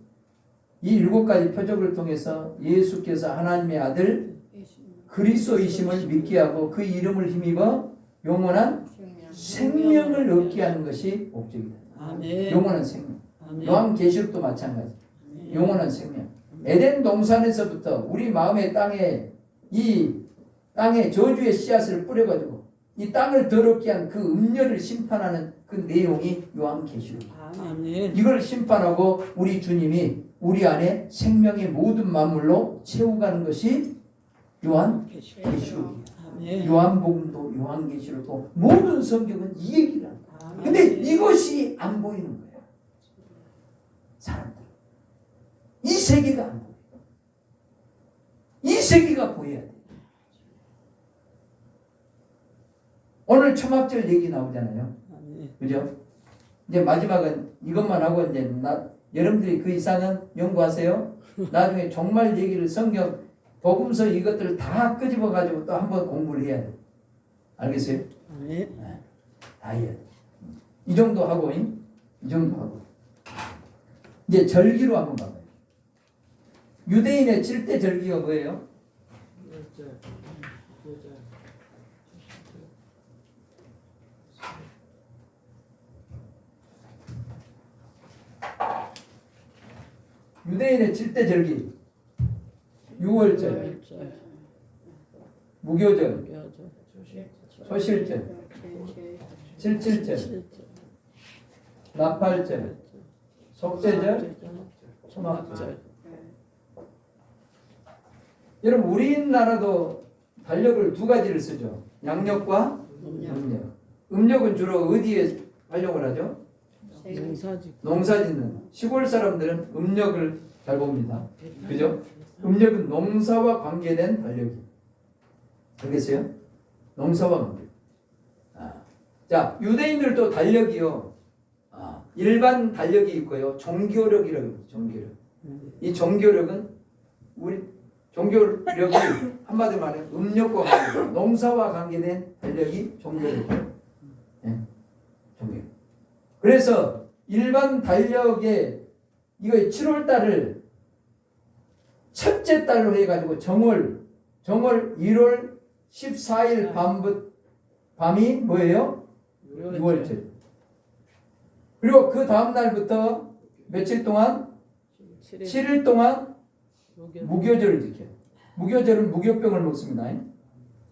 이 7가지 표적을 통해서 예수께서 하나님의 아들 그리스도이심을 믿게 하고 그 이름을 힘입어 영원한 생명을 얻게 하는 것이 목적이다. 아멘. 영원한 생명. 아멘. 요한계시록도 마찬가지. 영원한 생명. 에덴 동산에서부터 우리 마음의 이 땅에 저주의 씨앗을 뿌려가지고 이 땅을 더럽게 한 그 음녀를 심판하는 그 내용이 요한계시록. 아멘. 이걸 심판하고 우리 주님이 우리 안에 생명의 모든 만물로 채워가는 것이 요한계시록이에요. 아멘. 요한복음도 요한계시록도 모든 성경은 이 얘기를 합니다. 근데 이것이 안 보이는 거예요. 사람들. 이 세계가 안 보여요. 이 세계가 보여야 돼요. 오늘 초막절 얘기 나오잖아요. 그죠? 이제 마지막은 이것만 하고 이제 여러분들이 그 이상은 연구하세요. 나중에 종말 얘기를 성경 복음서 이것들을 다 끄집어 가지고 또 한번 공부를 해야 돼요. 알겠어요? 아멘. 다 해야 돼. 이 정도 하고 이 정도 하고 이제 절기로 한번 가봐요. 유대인의 7대 절기가 뭐예요? 유대인의 7대 절기. 6월절, 무교절, 초실절, 칠칠절, 나팔절, 속죄절, 초막절. 여러분 우리나라도 달력을 2가지를 쓰죠. 양력과 음력. 음력은 주로 어디에 활용을 하죠? 농사 짓는 시골 사람들은 음력을 잘 봅니다. 그죠? 음력은 농사와 관계된 달력이에요. 알겠어요? 농사와 관계. 자, 유대인들도 달력이요. 일반 달력이 있고요. 종교력이라고 해요. 종교력. 이 종교력은 우리 종교력이 한마디로 말해 음력과 관계된 농사와 관계된 달력이 종교력이에요. 네. 종교력. 그래서 일반 달력에 이거 7월 달을 첫째 달로 해가지고 정월 1월 14일 밤이 뭐예요? 6월절. 그리고 그 다음 날부터 며칠 동안 7일 동안 무교절을 지켜요. 무교절은 무교병을 먹습니다.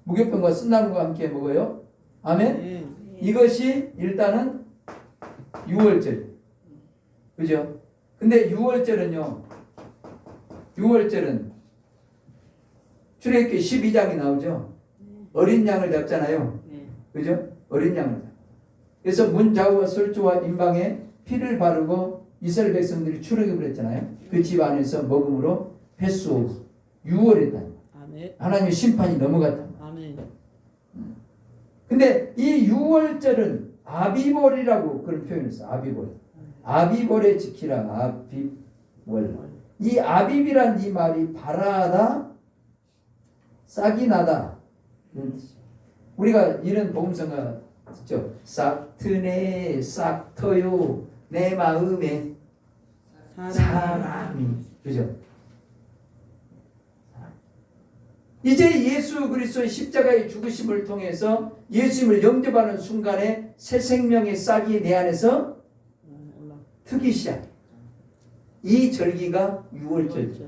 무교병과 쓴나물과 함께 먹어요. 아멘. 이것이 일단은 6월절. 그죠? 근데 6월절은 출애굽기 12장이 나오죠. 어린 양을 잡잖아요. 그죠? 어린 양을 잡. 그래서 문자와 설주와 임방에 피를 바르고 이스라엘 백성들이 출애굽을 했잖아요. 그 집 안에서 먹음으로 패스오브 6월이다. 하나님의 심판이 넘어갔다. 근데 이 6월절은 아비볼이라고 그런 표현을 써요. 아비볼. 아비볼에 지키라. 아비볼. 이 아비비란 이 말이 바라다, 싹이 나다. 우리가 이런 복음서가 있죠. 싹 트네, 싹 터요, 내 마음에 사람이. 그죠? 이제 예수 그리스도의 십자가의 죽으심을 통해서 예수님을 영접하는 순간에 새 생명의 싹이 내 안에서 트기 시작해. 이 절기가 6월절.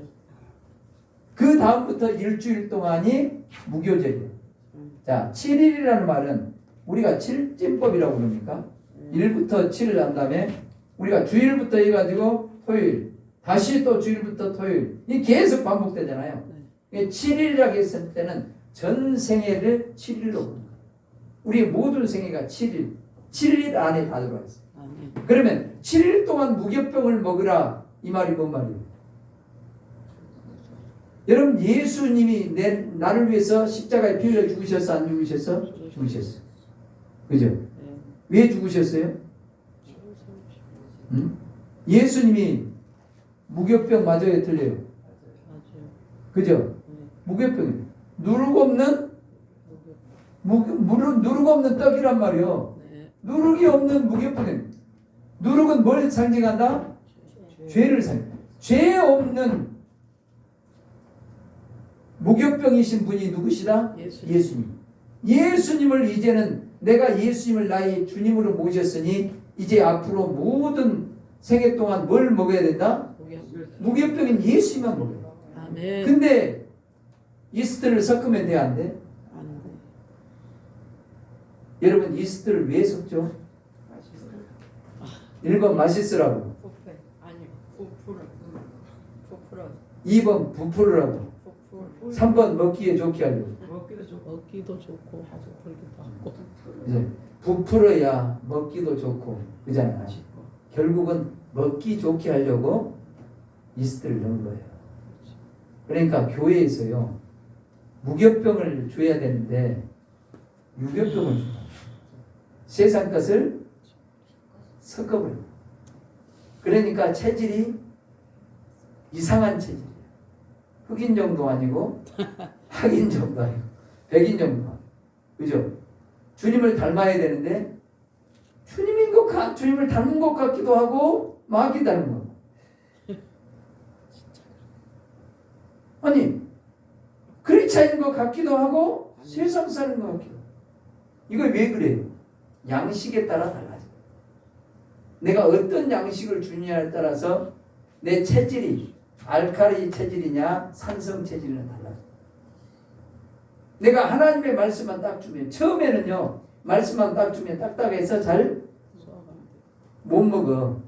그 다음부터 일주일 동안이 무교절이에요. 자, 7일이라는 말은 우리가 칠진법이라고 그럽니까? 1부터 7을 한 다음에 우리가 주일부터 해가지고 토요일, 다시 또 주일부터 토요일, 이 계속 반복되잖아요. 7일이라고 했을 때는 전 생애를 7일로 봅니다. 우리 모든 생애가 7일, 7일 안에 다 들어가 있어요. 그러면 7일 동안 무교병을 먹으라, 이 말이 뭔 말이에요? 여러분, 예수님이 나를 위해서 십자가에 피 흘려 죽으셨어, 안 죽으셨어? 죽으셨어. 그죠? 왜 죽으셨어요? 응? 예수님이 무교병 맞아요, 틀려요? 그죠? 무교병이에요. 누룩 없는 떡이란 말이요. 누룩이 없는 무교병이에요. 누룩은 뭘 상징한다? 죄를 상징한다. 죄 없는 무교병이신 분이 누구시다? 예수님. 예수님을 이제는 내가 예수님을 나의 주님으로 모셨으니 이제 앞으로 모든 생애 동안 뭘 먹어야 된다? 무교병인 예수님만 먹어요. 아멘. 근데 이스트를 섞으면 돼, 안 돼? 안 돼. 여러분, 이스트를 왜 섞죠? 1번 맛있으라고, 아니, 부풀어. 2번 부풀으라고, 3번 먹기에 좋게 하려고. 먹기도 좋고 부풀기도 하고. 이제 부풀어야 먹기도 좋고 그잖아요. 결국은 먹기 좋게 하려고 이스트를 넣은 거예요. 그러니까 교회에서요, 무교병을 줘야 되는데 유교병을 준다. 세상 것을 섞어버려. 그러니까 체질이 이상한 체질이에요. 흑인 정도 아니고 학인 정도 아니고 백인 정도 아니고. 그죠? 주님을 닮아야 되는데 주님을 닮은 것 같기도 하고 마귀 닮은 것. 아니 크리스찬인 것 같기도 하고 세상 사는 것 같기도 하고. 이거 왜 그래요? 양식에 따라 달라져. 내가 어떤 양식을 주느냐에 따라서 내 체질이 알칼리 체질이냐 산성 체질이냐 달라져. 내가 하나님의 말씀만 딱 주면, 처음에는요 말씀만 딱 주면 딱딱해서 잘 못 먹어.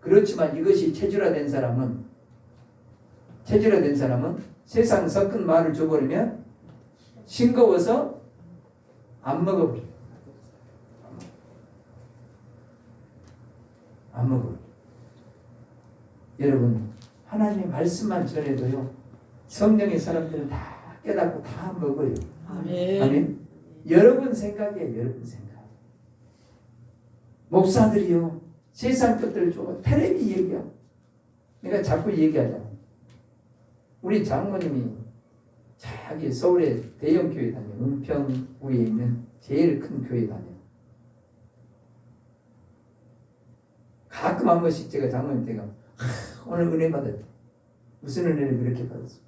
그렇지만 이것이 체질화된 사람은 세상 섞은 말을 줘버리면 싱거워서 안 먹어버려. 안 먹어. 여러분, 하나님의 말씀만 전해도요 성령의 사람들은 다 깨닫고 다 먹어요. 아멘. 아멘. 여러분 생각이에요. 여러분 생각. 목사들이요 세상 것들 좋아 텔레비 얘기하고. 내가 자꾸 얘기하잖아. 우리 장모님이 저기 서울에 대형 교회 다녀. 은평구에 있는 제일 큰 교회 다녀. 가끔 한 번씩 제가 장모님한테 가, 오늘 은혜 받았다. 무슨 은혜를 그렇게 받았어?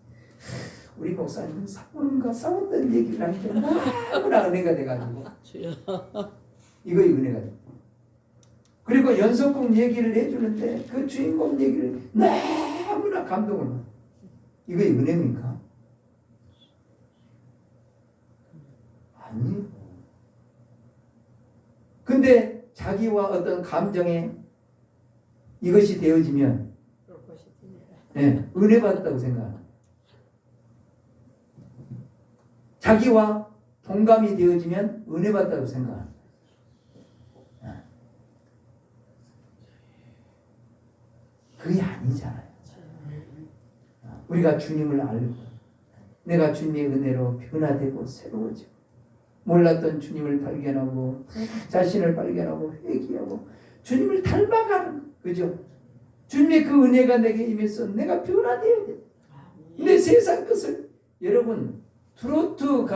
우리 목사님은 사모님과 싸웠던 얘기를 하니까 너무나 은혜가 돼가지고 이거 은혜가 돼. 그리고 연속곡 얘기를 해주는데 그 주인공 얘기를 너무나 감동을 받아. 이거 은혜입니까? 아니요. 근데 자기와 어떤 감정에 이것이 되어지면 네, 은혜 받았다고 생각합니다. 자기와 동감이 되어지면 은혜 받았다고 생각합니다. 그게 아니잖아요. 우리가 주님을 알고 내가 주님의 은혜로 변화되고 새로워지고 몰랐던 주님을 발견하고 자신을 발견하고 회개하고 주님을 닮아가는, 그죠? 주님의 그 은혜가 내게 임해서 내가 변화되어야 돼. 내 세상 것을. 여러분, 트로트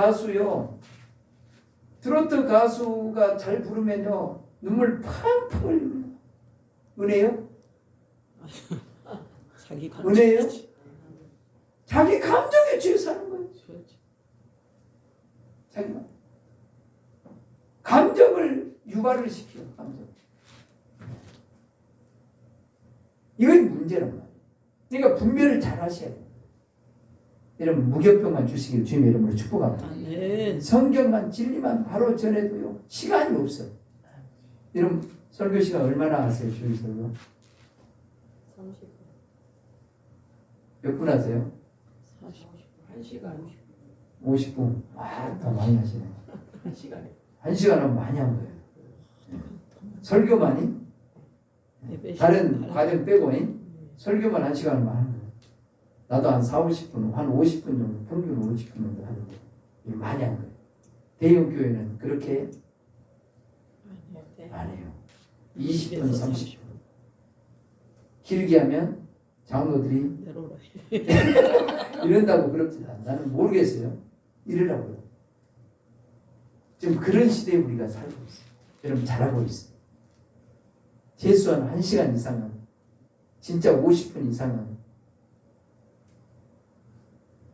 가수가 잘 부르면요 눈물 팡팡 흘립니다. 은혜요? 은혜요? 자기 감정에 취해 사는 거예요. 자기만. 감정을 유발을 시켜. 감정. 이건 문제란 말이에요. 그러니까 분별을 잘 하셔야 돼요. 여러분 무교병만 주시길 주님의 이름으로 축복합니다. 아멘. 성경만 진리만 바로 전해도요 시간이 없어요. 여러분 설교 시간 얼마나 하세요? 주일 설교 30분. 몇 분 하세요? 1시간. 50분. 아, 더 많이 하시네. 1시간에. 1시간 하면 많이 한 거예요. 설교만이? 예배 다른 시간. 과정 빼고 설교만 1시간 하면 하는 거예요. 나도 한 4, 50분, 한 50분 정도, 평균 50분 정도 하는데 많이 한 거예요. 대형 교회는 그렇게 안 해요. 20분, 30분. 길게 하면 장로들이 내로라. 이런다고 그럽니다. 나는 모르겠어요. 이러라고요. 지금 그런 시대에 우리가 살고 있어요. 여러분 잘하고 있어요. 최소한 1시간 이상은, 진짜 50분 이상은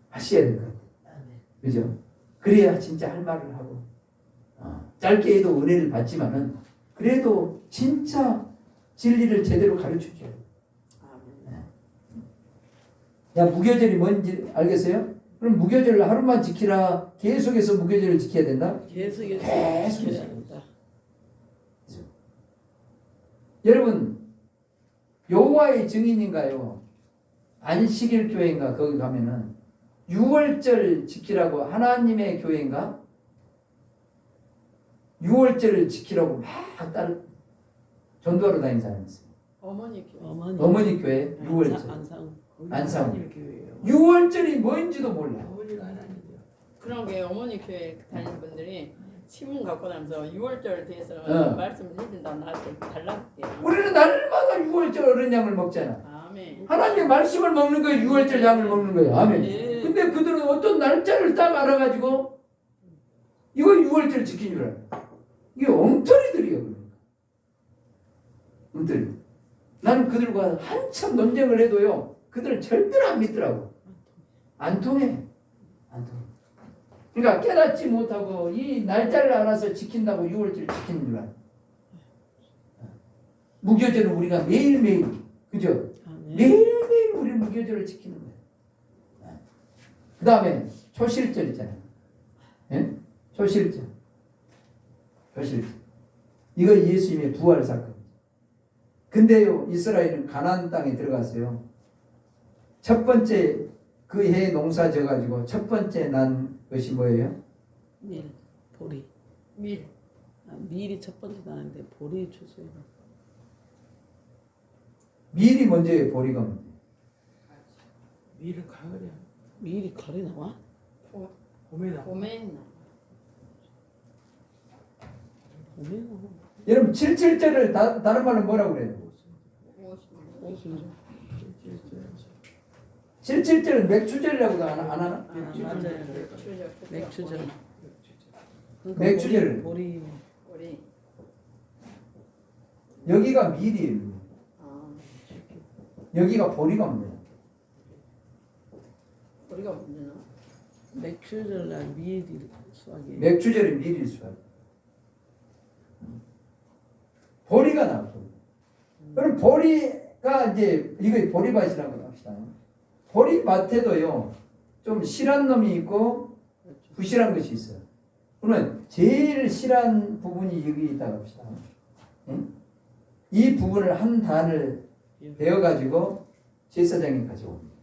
하셔야 될 것 같아요. 그죠? 그래야 진짜 할 말을 하고, 짧게 해도 은혜를 받지만은 그래도 진짜 진리를 제대로 가르쳐줘야 돼요. 야, 무교절이 뭔지 알겠어요? 그럼 무교절을 하루만 지키라. 계속해서 무교절을 지켜야 된다? 계속해야 계속. 된다. 여러분 여호와의 증인인가요? 안식일 교회인가? 거기 가면은 6월절 지키라고 하나님의 교회인가? 6월절을 지키라고 막 전도하러 다니는 사람이 있어요. 어머니 교회. 어머니 교회 6월절. 안상. 6월절이 뭔지도 몰라. 그런 게 어머니 교회 다니는 분들이 신문 갖고 나면서 6월절 대해서 말씀을 해준다 나한테 달라붙대요. 우리는 날마다 6월절 어른 양을 먹잖아. 아멘. 하나님의 말씀을 먹는 거예요. 6월절 양을 먹는 거예요. 아멘. 예. 근데 그들은 어떤 날짜를 딱 알아가지고 이거 6월절 지킨 줄 알아. 이게 엉터리들이에요. 그러니까. 엉터리. 나는 그들과 한참 논쟁을 해도요. 그들은 절대로 안 믿더라고. 안 통해. 안 통해. 그러니까 깨닫지 못하고 이 날짜를 알아서 지킨다고 6월절 지키는 줄 알아. 무교절은 우리가 매일매일, 그죠? 매일매일 우리 무교절을 지키는 거예요. 그 다음에 초실절 있잖아요. 예? 초실절. 초실절. 이거 예수님의 부활 사건. 근데요, 이스라엘은 가나안 땅에 들어갔어요. 첫 번째 그 해에 농사 져가지고 첫 번째 난 것이 뭐예요? 밀, 보리. 밀. 밀이 첫 번째 나는데 보리 주소요. 밀이 먼저예요, 보리가 먼저. 밀은 가을이야. 밀이 가을에 나와? 봄에 나. 봄에 나와. 여러분 77절을 다른 말로 뭐라고 그래요? 77절은 맥주절이라고도 안 하나? 맥주절. 맥주절. 보리. 여기가 밀이에요. 여기가 보리가 뭐예요? 보리가 문제나? 맥주절 날 밀이 수확이. 맥주절이 밀일 수확. 보리가 나왔고. 그럼 보리가 이제 이거 보리밭이라고 합시다. 보리밭에도요 좀 실한 놈이 있고 부실한 것이 있어요. 그러면 제일 실한 부분이 여기 있다고 합시다. 응? 이 부분을 한 단을 베어 가지고 제사장이 가져옵니다.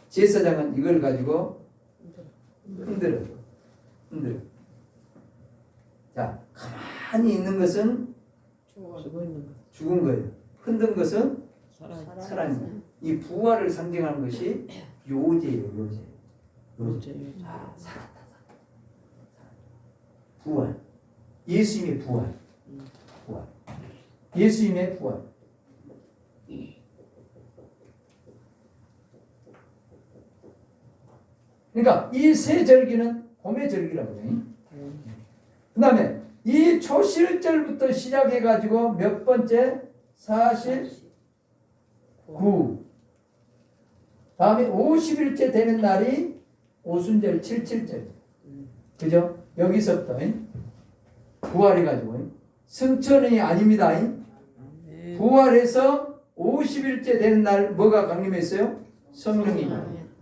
제사장은 이걸 가지고 흔들어. 자, 가만히 있는 것은 죽어 있는 거. 죽은 거예요. 흔든 것은 살아있는 거예요. 이 부활을 상징하는 것이 요제예요. 요제. 아, 살았다. 부활. 예수님의 부활. 예수님의 부활. 그러니까 이 세 절기는 봄의 절기라고 해요. 그 다음에 이 초실절부터 시작해가지고 몇 번째? 49. 다음에 50일째 되는 날이 오순절 77절. 그죠? 여기서부터 부활해가지고 승천이 아닙니다. 아멘. 부활해서 50일째 되는 날 뭐가 강림했어요? 성령이.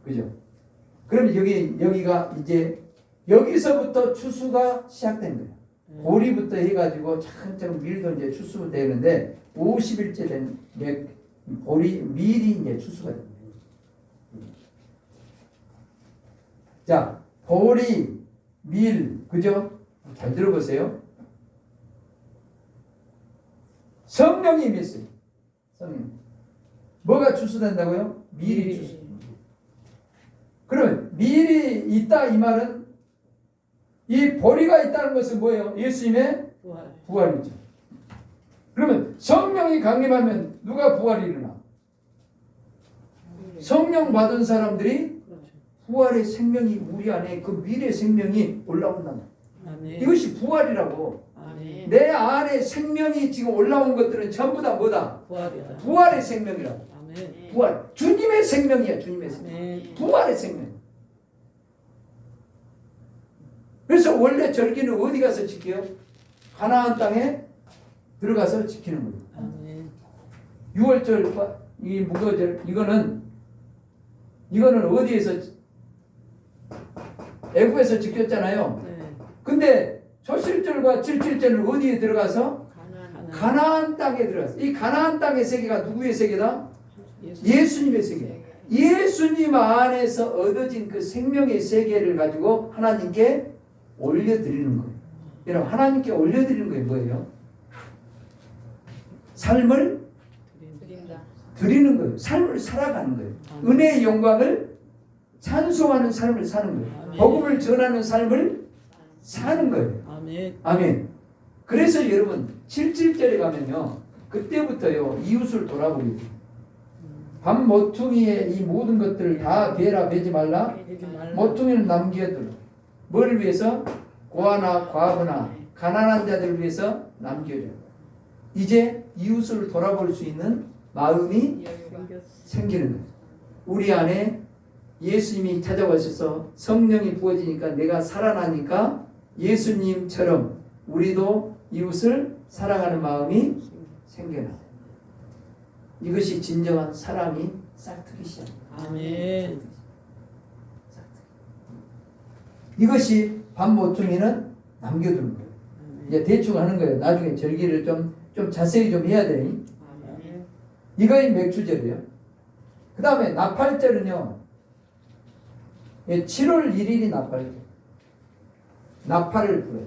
그죠? 그럼 여기가 이제 여기서부터 추수가 시작된 거예요. 보리부터 해가지고 차근차근 밀도 이제 추수가 되는데 50일째 된 보리 밀이 이제 추수가 됩니다. 자, 보리, 밀, 그죠? 잘 들어보세요. 성령이 임했어요. 성령. 뭐가 추수된다고요? 밀이 추수. 그러면 밀이 있다 이 말은 이 보리가 있다는 것은 뭐예요? 예수님의 부활이죠. 그러면 성령이 강림하면 누가 부활이 일어나? 성령 받은 사람들이 부활의 생명이 우리 안에 그 미래 생명이 올라온다. 이것이 부활이라고. 아멘. 내 안에 생명이 지금 올라온 것들은 전부 다 뭐다? 부활이다. 부활의 생명이라고. 아멘. 부활. 주님의 생명이야. 주님의 생명. 아멘. 부활의 생명. 그래서 원래 절기는 어디 가서 지켜요? 가나안 땅에 들어가서 지키는 거예요. 아멘. 6월절 이 무교절 이거는 어디에서 애굽에서 지켰잖아요. 네. 근데 초실절과 칠칠절은 어디에 들어가서 가나안. 가나안 땅에 들어갔어. 이 가나안 땅의 세계가 누구의 세계다? 예수님의 세계. 예수님 안에서 얻어진 그 생명의 세계를 가지고 하나님께 올려드리는 거예요. 여러분 하나님께 올려드리는 거예요. 뭐예요? 삶을 드린다. 드리는 거예요. 삶을 살아가는 거예요. 은혜의 영광을 찬송하는 삶을 사는 거예요. 아멘. 복음을 전하는 삶을 사는 거예요. 아멘. 아멘. 그래서 여러분 77절에 가면요. 그때부터요. 이웃을 돌아보게 돼요. 밤 모퉁이에 이 모든 것들을 다 베라 베지 말라. 모퉁이는 남겨두라. 뭘 위해서? 고아나 과부나 가난한 자들을 위해서 남겨줘. 이제 이웃을 돌아볼 수 있는 마음이 생기는 거예요. 우리 안에 예수님이 찾아오셔서 성령이 부어지니까 내가 살아나니까 예수님처럼 우리도 이웃을 사랑하는 마음이 생겨나. 이것이 진정한 사랑이 싹트기 시작합니다. 아멘. 이것이 밤 모퉁이는 남겨두는 거예요. 이제 대충 하는 거예요. 나중에 절기를 좀 자세히 좀 해야 돼. 아멘. 이거의 맥주절이에요. 그 다음에 나팔절은요. 7월 1일이 나팔절. 나팔을 불어요.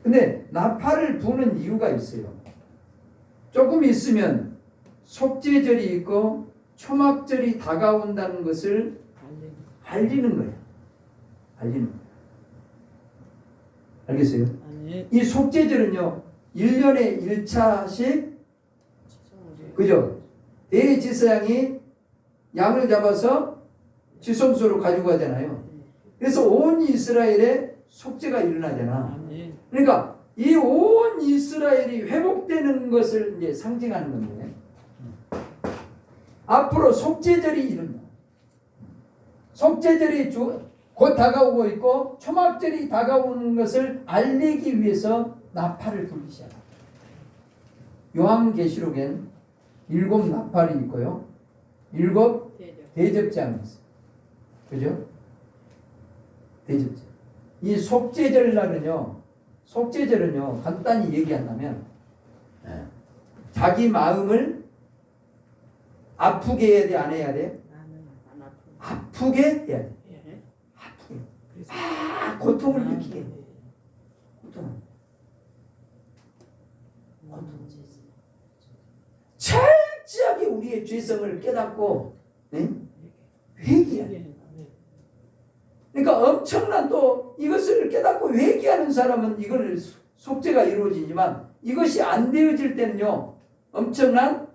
근데 나팔을 부는 이유가 있어요. 조금 있으면 속죄절이 있고 초막절이 다가온다는 것을 알리는 거예요. 알리는 거예요. 알겠어요? 아멘. 이 속죄절은요. 1년에 1차씩 그죠? 대제사장이 양을 잡아서 지성소로 가지고 가잖아요. 그래서 온 이스라엘에 속죄가 일어나잖아. 아멘. 그러니까 이 온 이스라엘이 회복되는 것을 이제 상징하는 건데 앞으로 속죄절이 일어나. 속죄절이 곧 다가오고 있고 초막절이 다가오는 것을 알리기 위해서 나팔을 불기 시작합니다. 요한계시록엔 7 나팔이 있고요. 7 대접장이 있어요. 그죠? 대접장. 이 속죄절 날은요. 속죄절은요. 간단히 얘기한다면 자기 마음을 아프게 해야 돼? 안 해야 돼? 아프게 해야 돼. 아프게. 고통을 느끼게 해. 고통. 철저하게 우리의 죄성을 깨닫고 회개해야 돼. 그러니까 엄청난 또 이것을 깨닫고 회개하는 사람은 이걸 속죄가 이루어지지만 이것이 안 되어질 때는요. 엄청난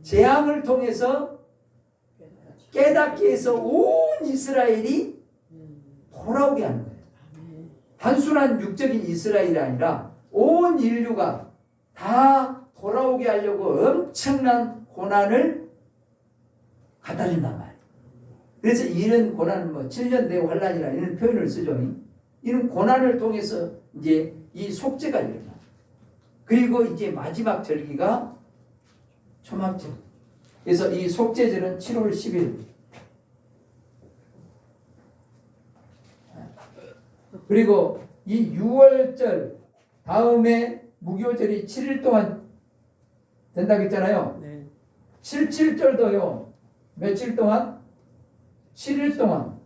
재앙을 통해서 깨닫게 해서 온 이스라엘이 돌아오게 하는 거예요. 단순한 육적인 이스라엘이 아니라 온 인류가 다 돌아오게 하려고 엄청난 고난을 갖다 준단 말이에요. 그래서 이런 고난은 7년 대환란이라 이런 표현을 쓰죠. 이런 고난을 통해서 이제 이 속죄가 일어나. 그리고 이제 마지막 절기가 초막절. 그래서 이 속죄절은 7월 10일. 그리고 이 6월절 다음에 무교절이 7일 동안 된다고 했잖아요. 네. 77절도요. 며칠 동안? 7일 동안.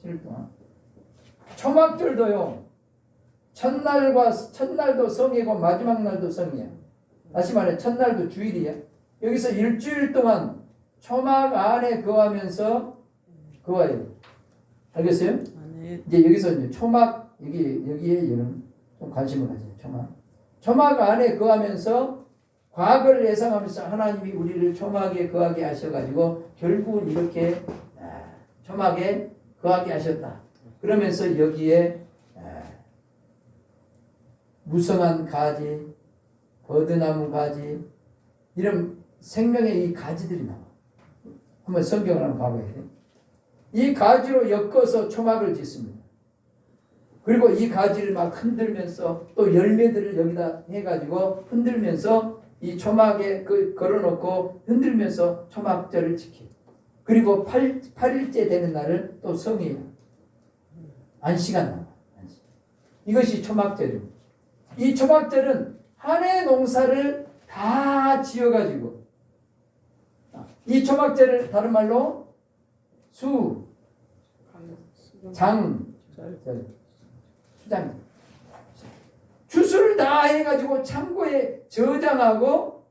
7일 동안. 초막절도요. 첫날도 성이고 마지막 날도 성이야. 다시 말해 첫날도 주일이야. 여기서 일주일 동안 초막 안에 거하면서 거해요. 알겠어요? 아멘. 이제 여기서 이제 초막 여기에 여러분 좀 관심을 가져요. 초막 안에 거하면서 과거를 예상하면서 하나님이 우리를 초막에 거하게 하셔가지고 결국은 이렇게 초막에 거하게 하셨다. 그러면서 여기에 무성한 가지, 버드나무 가지 이런 생명의 이 가지들이 나와. 한번 성경을 한번 봐봐야 돼. 이 가지로 엮어서 초막을 짓습니다. 그리고 이 가지를 막 흔들면서 또 열매들을 여기다 해가지고 흔들면서 이 초막에 걸어놓고 흔들면서 초막절을 지켜요. 그리고 8일째 되는 날을 또 성이에요. 안식가 나와. 이것이 초막절입니다. 이 초막절은 한 해 농사를 다 지어가지고 이 초막절을 다른 말로 수장 주수를 다 해가지고 창고에 저장하고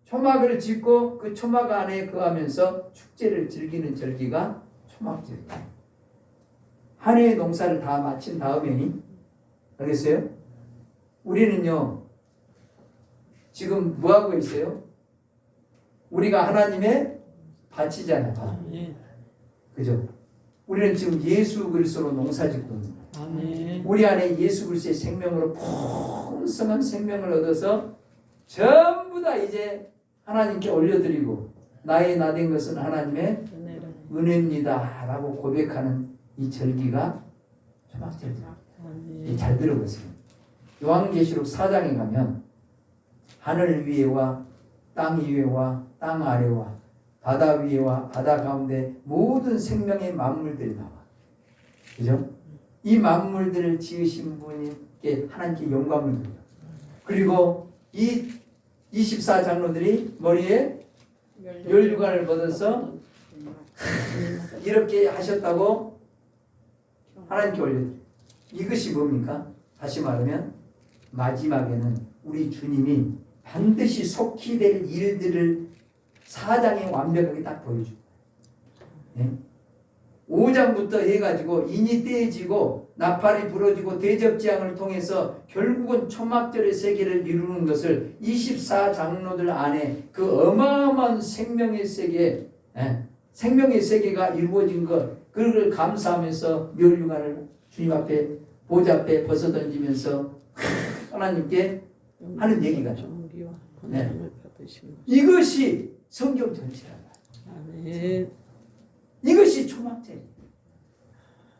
초막을 짓고 그 초막 안에 거하면서 축제를 즐기는 절기가 초막절이에요. 한 해의 농사를 다 마친 다음에 알겠어요? 우리는요 지금 뭐하고 있어요? 우리가 하나님의 밭이잖아요. 아멘. 그죠? 우리는 지금 예수 그리스도로 농사짓고 있는 거예요. 아멘. 우리 안에 예수 그리스도의 생명으로 풍성한 생명을 얻어서 전부 다 이제 하나님께 올려드리고 나의 나 된 것은 하나님의 은혜입니다 라고 고백하는 이 절기가 초막절이다. 잘 들어보세요. 요한계시록 4장에 가면 하늘 위에와 땅 위에와 땅 아래와 바다 위에와 바다 가운데 모든 생명의 만물들이 나와. 그죠? 이 만물들을 지으신 분께 하나님께 영광을 드려요. 그리고 이 24장로들이 머리에 멸류관을 받아서 이렇게 하셨다고 하나님께 올려드려요. 이것이 뭡니까? 다시 말하면 마지막에는 우리 주님이 반드시 속히 될 일들을 4장에 완벽하게 딱 보여줍니다. 네? 5장부터 해가지고 인이 떼어지고 나팔이 부러지고 대접지향을 통해서 결국은 초막절의 세계를 이루는 것을 24장로들 안에 그 어마어마한 생명의 세계, 생명의 세계가 이루어진 것, 그걸 감사하면서 멸류관을 주님 앞에 보좌 앞에 벗어던지면서 하나님께 하는 얘기가 네. 이것이 성경 전체란 말이에요. 이것이 초막절.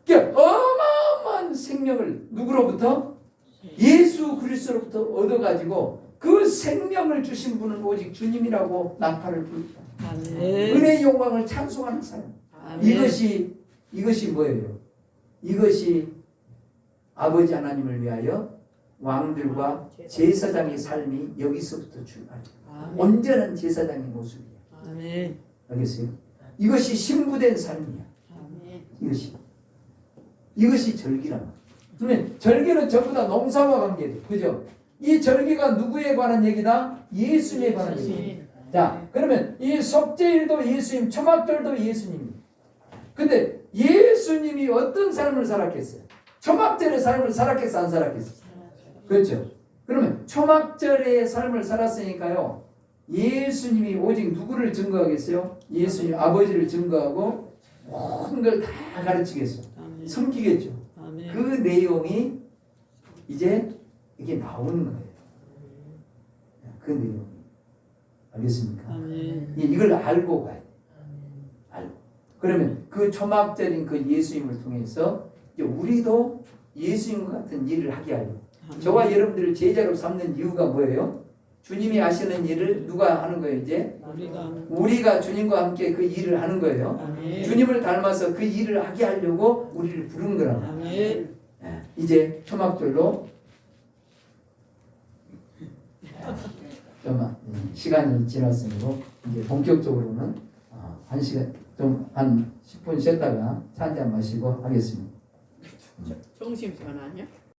그러니까 어마어마한 생명을 누구로부터? 예수 그리스도로부터 얻어가지고 그 생명을 주신 분은 오직 주님이라고 나팔을 불다. 은혜의 영광을 찬송하는 사람. 이것이 뭐예요? 이것이 아버지 하나님을 위하여 왕들과 제사장의 삶이 여기서부터 출발해요. 온전한 제사장의 모습이에요. 알겠어요? 이것이 신부된 삶이야. 이것이 절기란 말이에요. 그러면 절기는 전부 다 농사와 관계돼요. 그죠? 이 절기가 누구에 관한 얘기다? 예수님에 관한 얘기다. 자, 그러면 이 속죄일도 예수님, 초막절도 예수님입니다. 근데 예수님이 어떤 삶을 살았겠어요? 초막절의 삶을 살았겠어, 안 살았겠어? 그렇죠. 그러면 초막절의 삶을 살았으니까요. 예수님이 오직 누구를 증거하겠어요? 예수님 아버지를 증거하고 모든 걸 다 가르치겠어요. 섬기겠죠. 그 내용이 이제 이게 나오는 거예요. 그 내용이. 알겠습니까? 이걸 알고 가야 돼요. 알고. 그러면 그 초막절인 그 예수님을 통해서 이제 우리도 예수님과 같은 일을 하게 하려. 저와 여러분들을 제자로 삼는 이유가 뭐예요? 주님이 하시는 일을 누가 하는 거예요? 이제 우리가 주님과 함께 그 일을 하는 거예요. 아멘. 주님을 닮아서 그 일을 하게 하려고 우리를 부른 거라고. 아멘. 이제 초막절로 좀 시간이 지났으므로 이제 본격적으로는 한 시간 좀 한 10분 쉬었다가 차 한잔 마시고 하겠습니다. 점심시간 아니야?